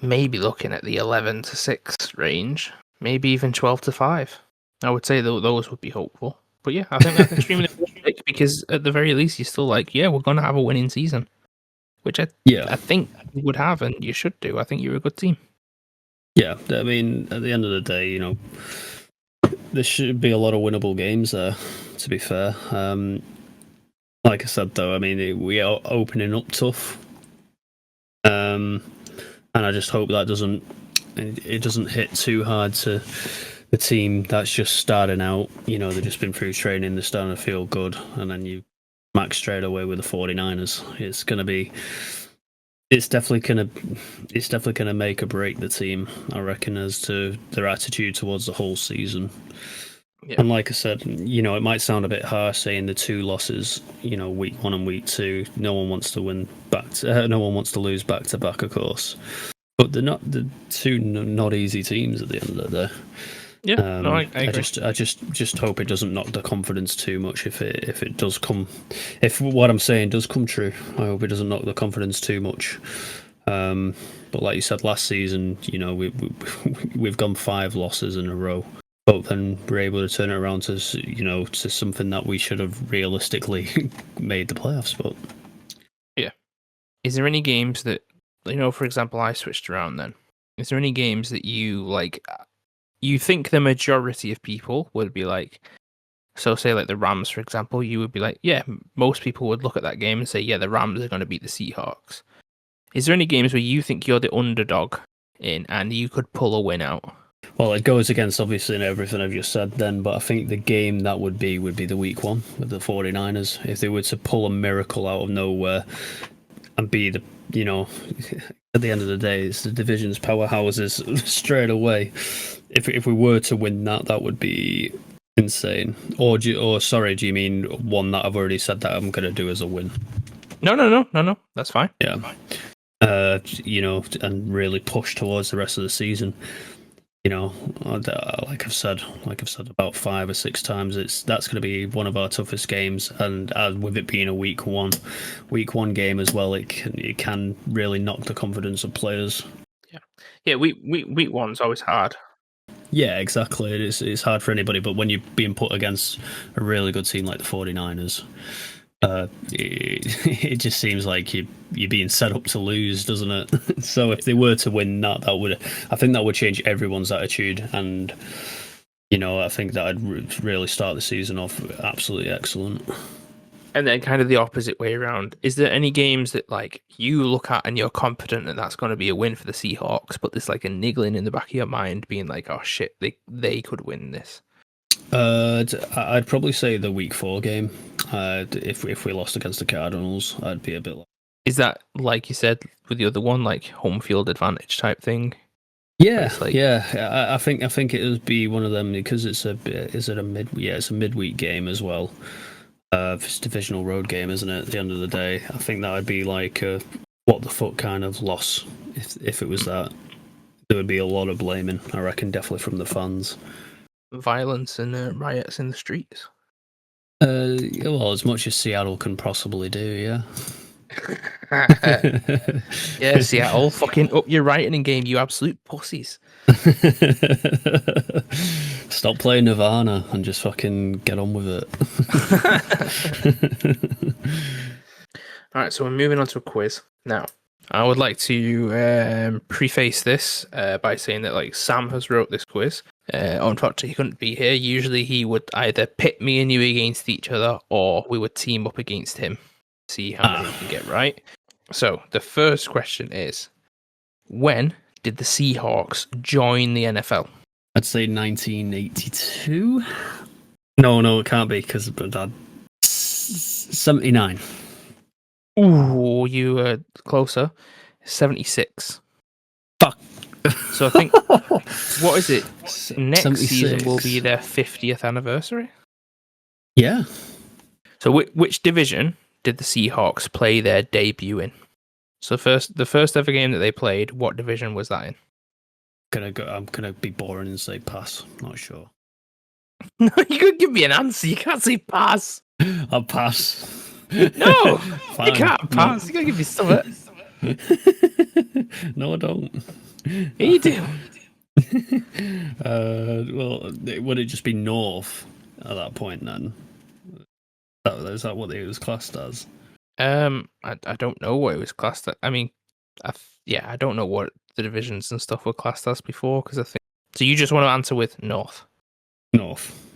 maybe looking at the 11-6 range, maybe even 12-5. I would say those would be hopeful. But yeah, I think that's extremely realistic because at the very least, you're still like, yeah, we're going to have a winning season, which I think you would have, and you should do. I think you're a good team. Yeah, I mean, at the end of the day, there should be a lot of winnable games there, to be fair. Like I said, though, I mean, we are opening up tough. And I just hope that it doesn't hit too hard to the team that's just starting out. They've just been through training, they're starting to feel good, and then you max straight away with the 49ers. It's definitely gonna make or break the team, I reckon, as to their attitude towards the whole season. Yeah. And like I said, it might sound a bit harsh saying the 2 losses, week 1 and week 2. No one wants to no one wants to lose back to back, of course. But they're not the 2 not easy teams at the end of the day. Yeah, I agree. I just hope it doesn't knock the confidence too much if it does come. If what I'm saying does come true, I hope it doesn't knock the confidence too much. But like you said last season, we've gone 5 losses in a row. But then we're able to turn it around to to something that we should have realistically made the playoffs. But yeah, is there any games that for example, I switched around? Then is there any games that you like? You think the majority of people would be like, so say like the Rams, for example, you would be like, yeah, most people would look at that game and say, yeah, the Rams are going to beat the Seahawks. Is there any games where you think you're the underdog in and you could pull a win out? Well, it goes against obviously everything I've just said then, but I think the game that would be the week 1 with the 49ers. If they were to pull a miracle out of nowhere and be the, at the end of the day, it's the division's powerhouses straight away. If we were to win that would be insane. Or do you mean one that I've already said that I'm going to do as a win? No. That's fine. Yeah. And really push towards the rest of the season. Like I've said about 5 or 6 times, that's going to be one of our toughest games, and with it being a week one game as well, it can really knock the confidence of players. Yeah. Week 1's always hard. Yeah, exactly. It's hard for anybody, but when you're being put against a really good team like the 49ers, it just seems like you're being set up to lose, doesn't it? So if they were to win I think that would change everyone's attitude, and I think that would really start the season off absolutely excellent. And then kind of the opposite way around. Is there any games that like you look at and you're confident that that's going to be a win for the Seahawks, but there's like a niggling in the back of your mind being like, oh shit, they could win this? I'd probably say the week 4 game. If we lost against the Cardinals, I'd be a bit. Is that, like you said with the other one, like home field advantage type thing? Yeah, I think it would be one of them because it's a midweek game as well. It's a divisional road game, isn't it? At the end of the day, I think that would be like a what the fuck kind of loss if it was that. There would be a lot of blaming, I reckon, definitely from the fans. Violence and riots in the streets. Well, as much as Seattle can possibly do, yeah. Yeah, Seattle, fucking up your writing game, you absolute pussies. Stop playing Nirvana and just fucking get on with it. Alright, so we're moving on to a quiz. Now, I would like to preface this by saying that like Sam has wrote this quiz. Unfortunately, he couldn't be here. Usually he would either pit me and you against each other, or we would team up against him. See how many we can get right. So, the first question is, When did the Seahawks join the NFL? I'd say 1982. No, it can't be because Dad. 79. Ooh, you were closer. 76. Fuck. So I think, what is it? Next 76. season will be their 50th anniversary. Yeah. So which division did the Seahawks play their debut in? So the first ever game that they played, what division was that in? I'm gonna be boring and say pass. Not sure. No, you could give me an answer. You can't say pass. I'll pass. No, Fine. you can't pass. You gotta give me something. No, I don't. Yeah, you do. Well, would it just be north at that point then? Is that what it was classed as? I don't know what it was classed as. I mean, I don't know what the divisions and stuff were classed as before because I think. So you just want to answer with north. North.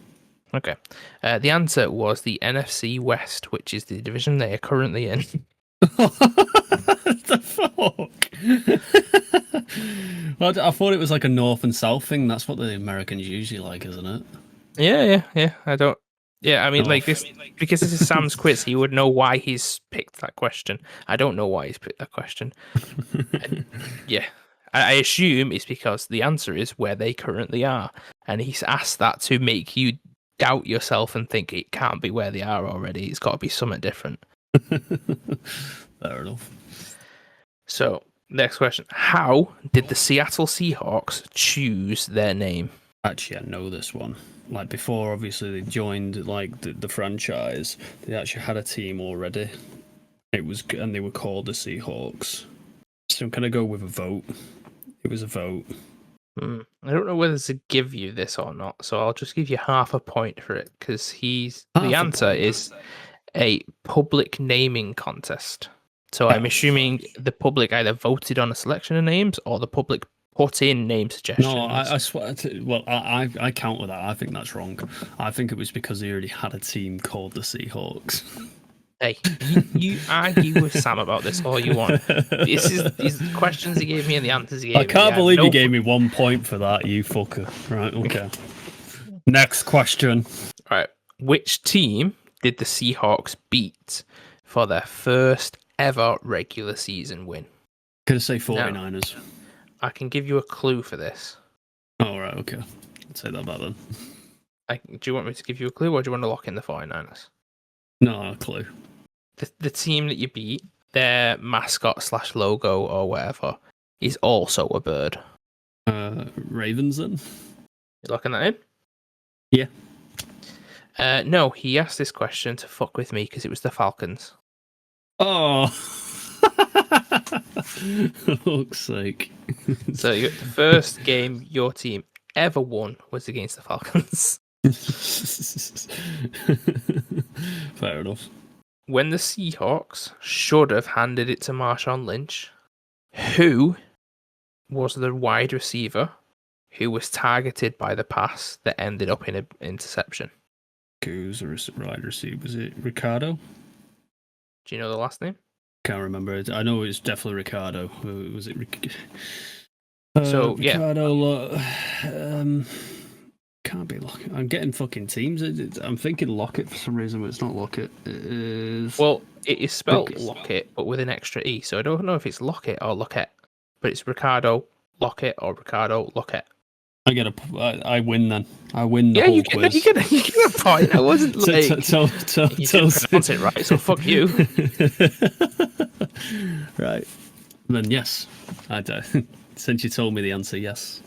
Okay. The answer was the NFC West, which is the division they are currently in. What the fuck? Well, I thought it was like a north and south thing. That's what the Americans usually like, isn't it? Yeah. I don't. Yeah, I mean, North. like this because this is Sam's quiz. He would know why he's picked that question. I don't know why he's picked that question. Yeah, I assume it's because the answer is where they currently are, and he's asked that to make you doubt yourself and think it can't be where they are already. It's got to be something different. Fair enough. So, next question. How did the Seattle Seahawks choose their name? Actually, I know this one. Like before, obviously they joined like the franchise. They actually had a team already. And they were called the Seahawks. So I'm gonna go with a vote. It was a vote. I don't know whether to give you this or not, so I'll just give you half a point for it because the answer is a public naming contest. So I'm assuming the public either voted on a selection of names or the public put in name suggestions. No, I swear. I counter that. I think that's wrong. I think it was because they already had a team called the Seahawks. Hey, you argue with Sam about this all you want. These questions he gave me and the answers he gave me. I can't believe you gave me 1 point for that, you fucker. Right, okay. Next question. Right. Which team did the Seahawks beat for their first ever regular season win? Could I say 49ers? No. I can give you a clue for this. Oh, right, okay. I'd say that back then. Do you want me to give you a clue or do you want to lock in the 49ers? No, a clue. The team that you beat, their mascot / logo or whatever, is also a bird. Ravens then? You locking that in? Yeah. No, he asked this question to fuck with me because it was the Falcons. Oh. For fuck's sake. So the first game your team ever won was against the Falcons. Fair enough. When the Seahawks should have handed it to Marshawn Lynch, who was the wide receiver who was targeted by the pass that ended up in an interception? Who's the wide receiver? Was it Ricardo? Do you know the last name? Can't remember. I know it's definitely Ricardo. Was it Ricardo? Can't be Lockett. I'm getting fucking teams. I'm thinking Lockett for some reason, but it's not Lockett. It is. Well, it is spelled Lockett, but with an extra E. So I don't know if it's Lockett or Lockett, but it's Ricardo Lockett or Ricardo Lockett. I win then. I win the whole quiz. You get a point. I wasn't like you didn't pronounce it right, so fuck you. Right. Then yes, I do. Since you told me the answer, yes.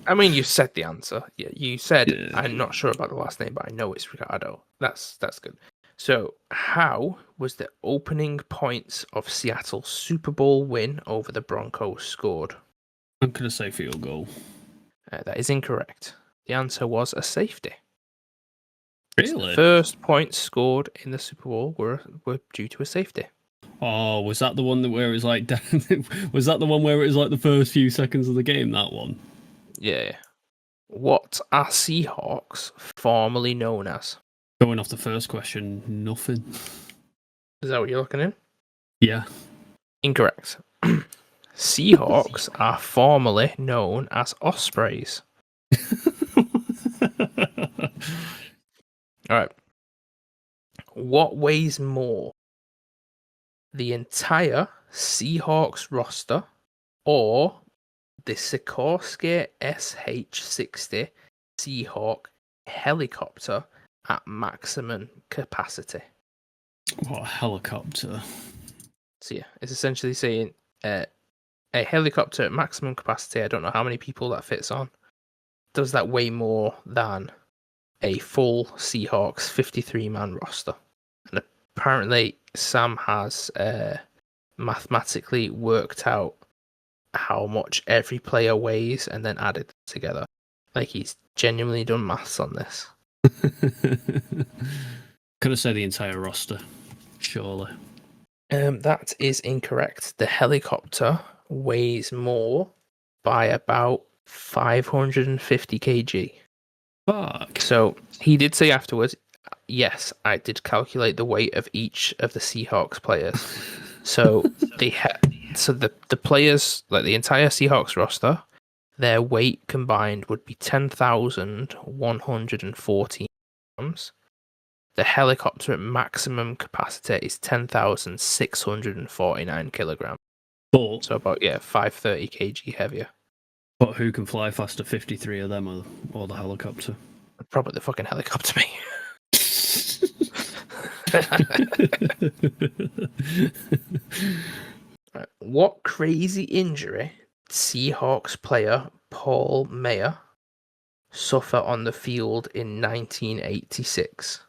I mean, you said the answer. Yeah, you said I'm not sure about the last name, but I know it's Ricardo. That's good. So, how was the opening points of Seattle's Super Bowl win over the Broncos scored? I'm gonna say field goal. That is incorrect. The answer was a safety. Really? The first points scored in the Super Bowl were due to a safety. Oh, was that the one where it was like? Was that the one where it was like the first few seconds of the game? That one. Yeah. What are Seahawks formerly known as? Going off the first question, nothing. Is that what you're looking in? Yeah. Incorrect. Seahawks are formerly known as Ospreys. All right. What weighs more? The entire Seahawks roster or the Sikorsky SH-60 Seahawk helicopter at maximum capacity? What a helicopter. So yeah, it's essentially saying a helicopter at maximum capacity, I don't know how many people that fits on, does that weigh more than a full Seahawks 53-man roster? And apparently Sam has mathematically worked out how much every player weighs and then added them together. Like, he's genuinely done maths on this. Could have said the entire roster, surely. That is incorrect. The helicopter weighs more by about 550 kg. Fuck. So he did say afterwards, yes, I did calculate the weight of each of the Seahawks players. So the players, like the entire Seahawks roster, their weight combined would be 10,114 grams. The helicopter at maximum capacity is 10,649 kilograms. But, So about 530 kg heavier. but who can fly faster, 53 of them or the helicopter? Probably the fucking helicopter, mate. Right. What crazy injury did Seahawks player Paul Mayer suffer on the field in 1986?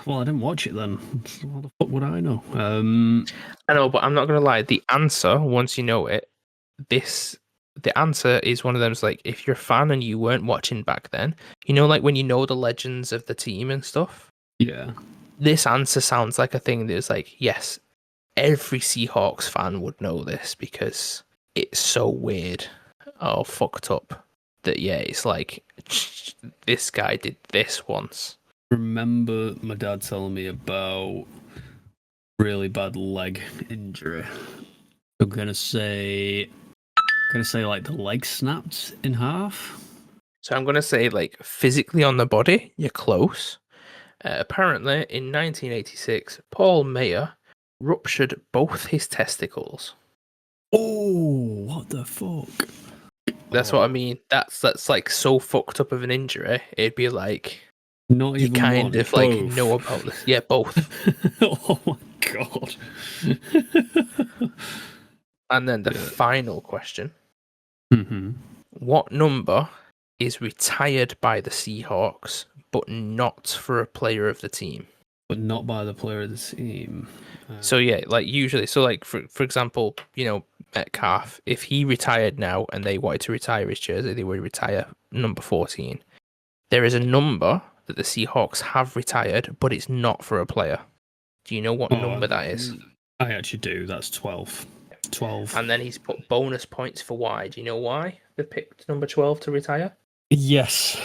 Well, I didn't watch it then. So what the fuck would I know? I know, but I'm not going to lie. The answer, once you know it, the answer is one of them's like, if you're a fan and you weren't watching back then, you know, like when you know the legends of the team and stuff? Yeah. This answer sounds like a thing that's like, yes, every Seahawks fan would know this because it's so weird or fucked up that, it's like, this guy did this once. Remember my dad telling me about really bad leg injury. I'm gonna say like the leg snapped in half. So I'm going to say, like, physically on the body, you're close. Apparently, in 1986, Paul Mayer ruptured both his testicles. Oh, what the fuck? That's what I mean. That's like so fucked up of an injury. It'd be like, Not you even kind one, of like both. know about this. Yeah, both. Oh my god. And then the final question. Mm-hmm. What number is retired by the Seahawks, but not for a player of the team? But not by the player of the team. So like usually, so like for example, Metcalf, if he retired now and they wanted to retire his jersey, they would retire number 14. There is a number that the Seahawks have retired, but it's not for a player. Do you know what number that is? I actually do. That's 12. 12. And then he's put bonus points for why. Do you know why they picked number 12 to retire? Yes,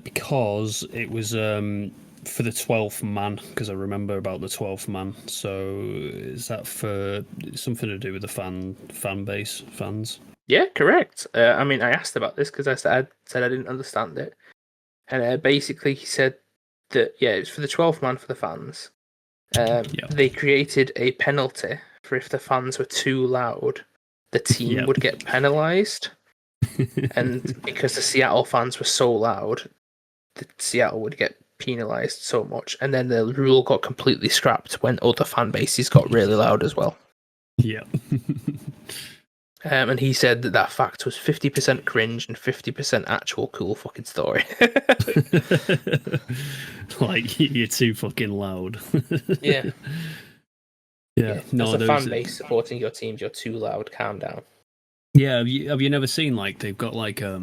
because it was for the 12th man, because I remember about the 12th man. So is that for something to do with the fan base, fans? Yeah, correct. I mean, I asked about this because I said I didn't understand it. And basically he said that, it's for the 12th man for the fans. They created a penalty for if the fans were too loud, the team would get penalised. And because the Seattle fans were so loud, the Seattle would get penalised so much. And then the rule got completely scrapped when other fan bases got really loud as well. Yeah. And he said that fact was 50% cringe and 50% actual cool fucking story. Like, you're too fucking loud. Yeah. Yeah. No, as a fan base supporting your teams, you're too loud. Calm down. Yeah, have you never seen, like, they've got like a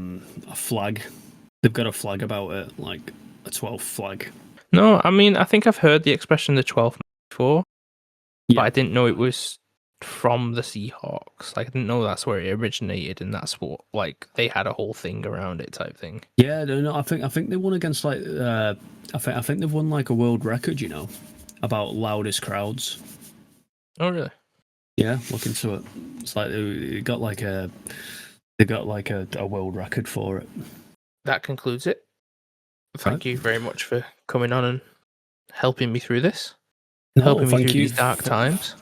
flag? They've got a flag about it, like a 12th flag. No, I mean, I think I've heard the expression the 12th before, but I didn't know it was from the Seahawks. Like, I didn't know that's where it originated, and that's what, like, they had a whole thing around it type thing. Yeah, no, I think they won against, like, I think they've won like a world record, about loudest crowds. Oh, really? Yeah, look into it. It's like they got like a world record for it. That concludes it. Thank you very much for coming on and helping me through this. Helping me through these dark times.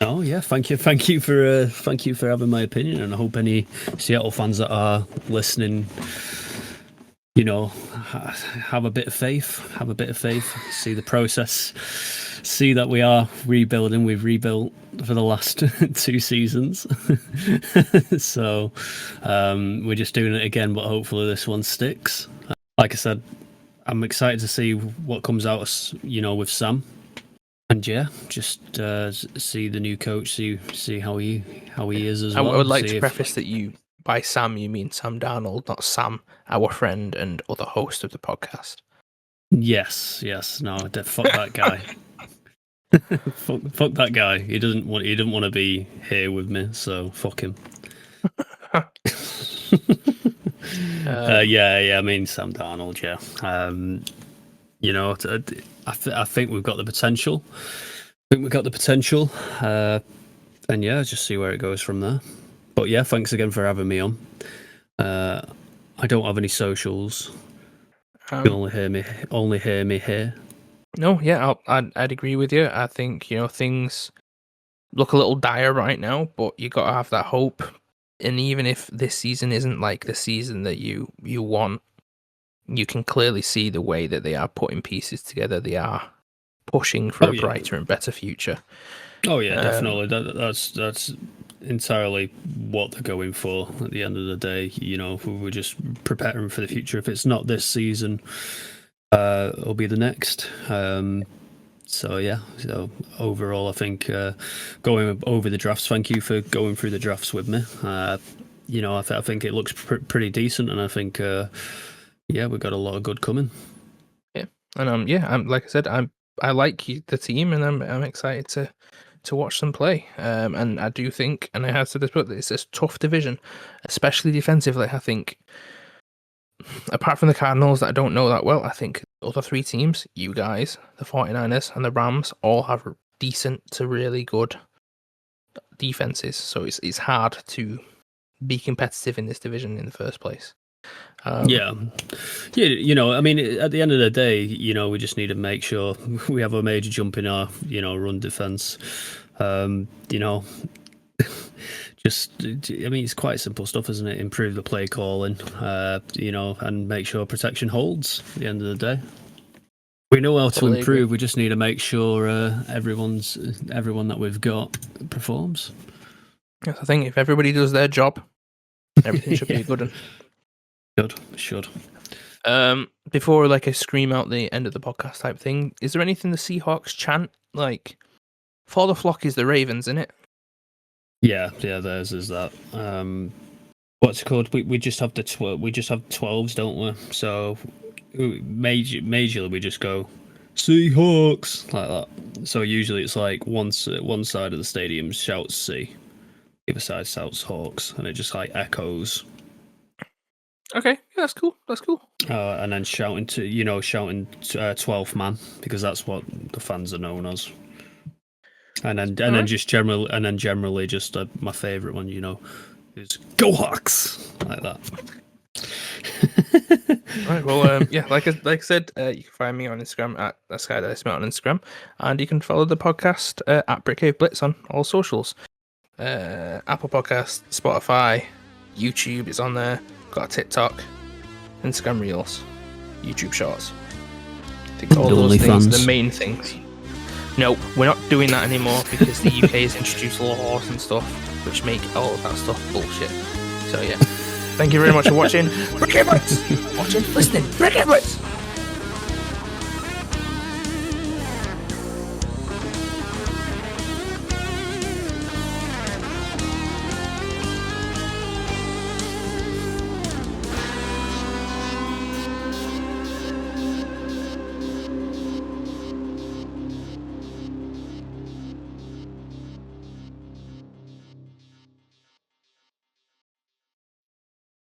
Oh yeah, thank you for having my opinion, and I hope any Seattle fans that are listening, have a bit of faith, see the process, see that we are rebuilding. We've rebuilt for the last 2 seasons, so we're just doing it again, but hopefully this one sticks. Like I said, I'm excited to see what comes out, with Sam. And yeah, just see the new coach, see how he is as well. I would like to preface that by Sam you mean Sam Darnold, not Sam, our friend and other host of the podcast. Yes, no, fuck that guy. fuck that guy. He didn't want to be here with me, so fuck him. Yeah. I mean Sam Darnold. Yeah. I think we've got the potential. And yeah, just see where it goes from there. But yeah, thanks again for having me on. I don't have any socials. You can only hear me here. No, yeah, I'd agree with you. I think things look a little dire right now, but you got to have that hope. And even if this season isn't like the season that you want, you can clearly see the way that they are putting pieces together. They are pushing for a brighter and better future. Oh yeah, definitely. That's entirely what they're going for. At the end of the day, we're just preparing for the future. If it's not this season, it'll be the next. So overall, I think going over the drafts. Thank you for going through the drafts with me. I think it looks pretty decent, and I think. We've got a lot of good coming. Yeah, and I'm like I said, I like the team, and I'm excited to watch them play. And I do think, and I have said this, but it's a tough division, especially defensively. I think, apart from the Cardinals that I don't know that well, I think the other 3 teams, you guys, the 49ers and the Rams, all have decent to really good defenses. So it's hard to be competitive in this division in the first place. I mean, at the end of the day, we just need to make sure we have a major jump in our, run defense. It's quite simple stuff, isn't it? Improve the play calling, and make sure protection holds at the end of the day. We know how to improve. We just need to make sure everyone that we've got performs. Yes, I think if everybody does their job, everything should be a good one. Should. Before I scream out the end of the podcast type thing, is there anything the Seahawks chant like? For the flock is the Ravens, isn't it? Yeah, theirs is that. What's it called? We just have we just have 12s, don't we? So majorly we just go Seahawks like that. So usually it's like one side of the stadium shouts C, the other side shouts Hawks, and it just echoes. Okay, yeah, that's cool. And then shouting 12th man, because that's what the fans are known as. And then generally just my favourite one, is Go Hawks like that. Right, well, like I said, you can find me on Instagram at Smit on Instagram, and you can follow the podcast at BritCaveBlitz on all socials. Apple Podcast, Spotify, YouTube is on there. Got a TikTok, Instagram Reels, YouTube Shorts. I think all those things are the main things. No, we're not doing that anymore because the UK has introduced laws and stuff which make all of that stuff bullshit. So yeah, thank you very much for watching. BritCaveBlitz! Watching, listening, BritCaveBlitz!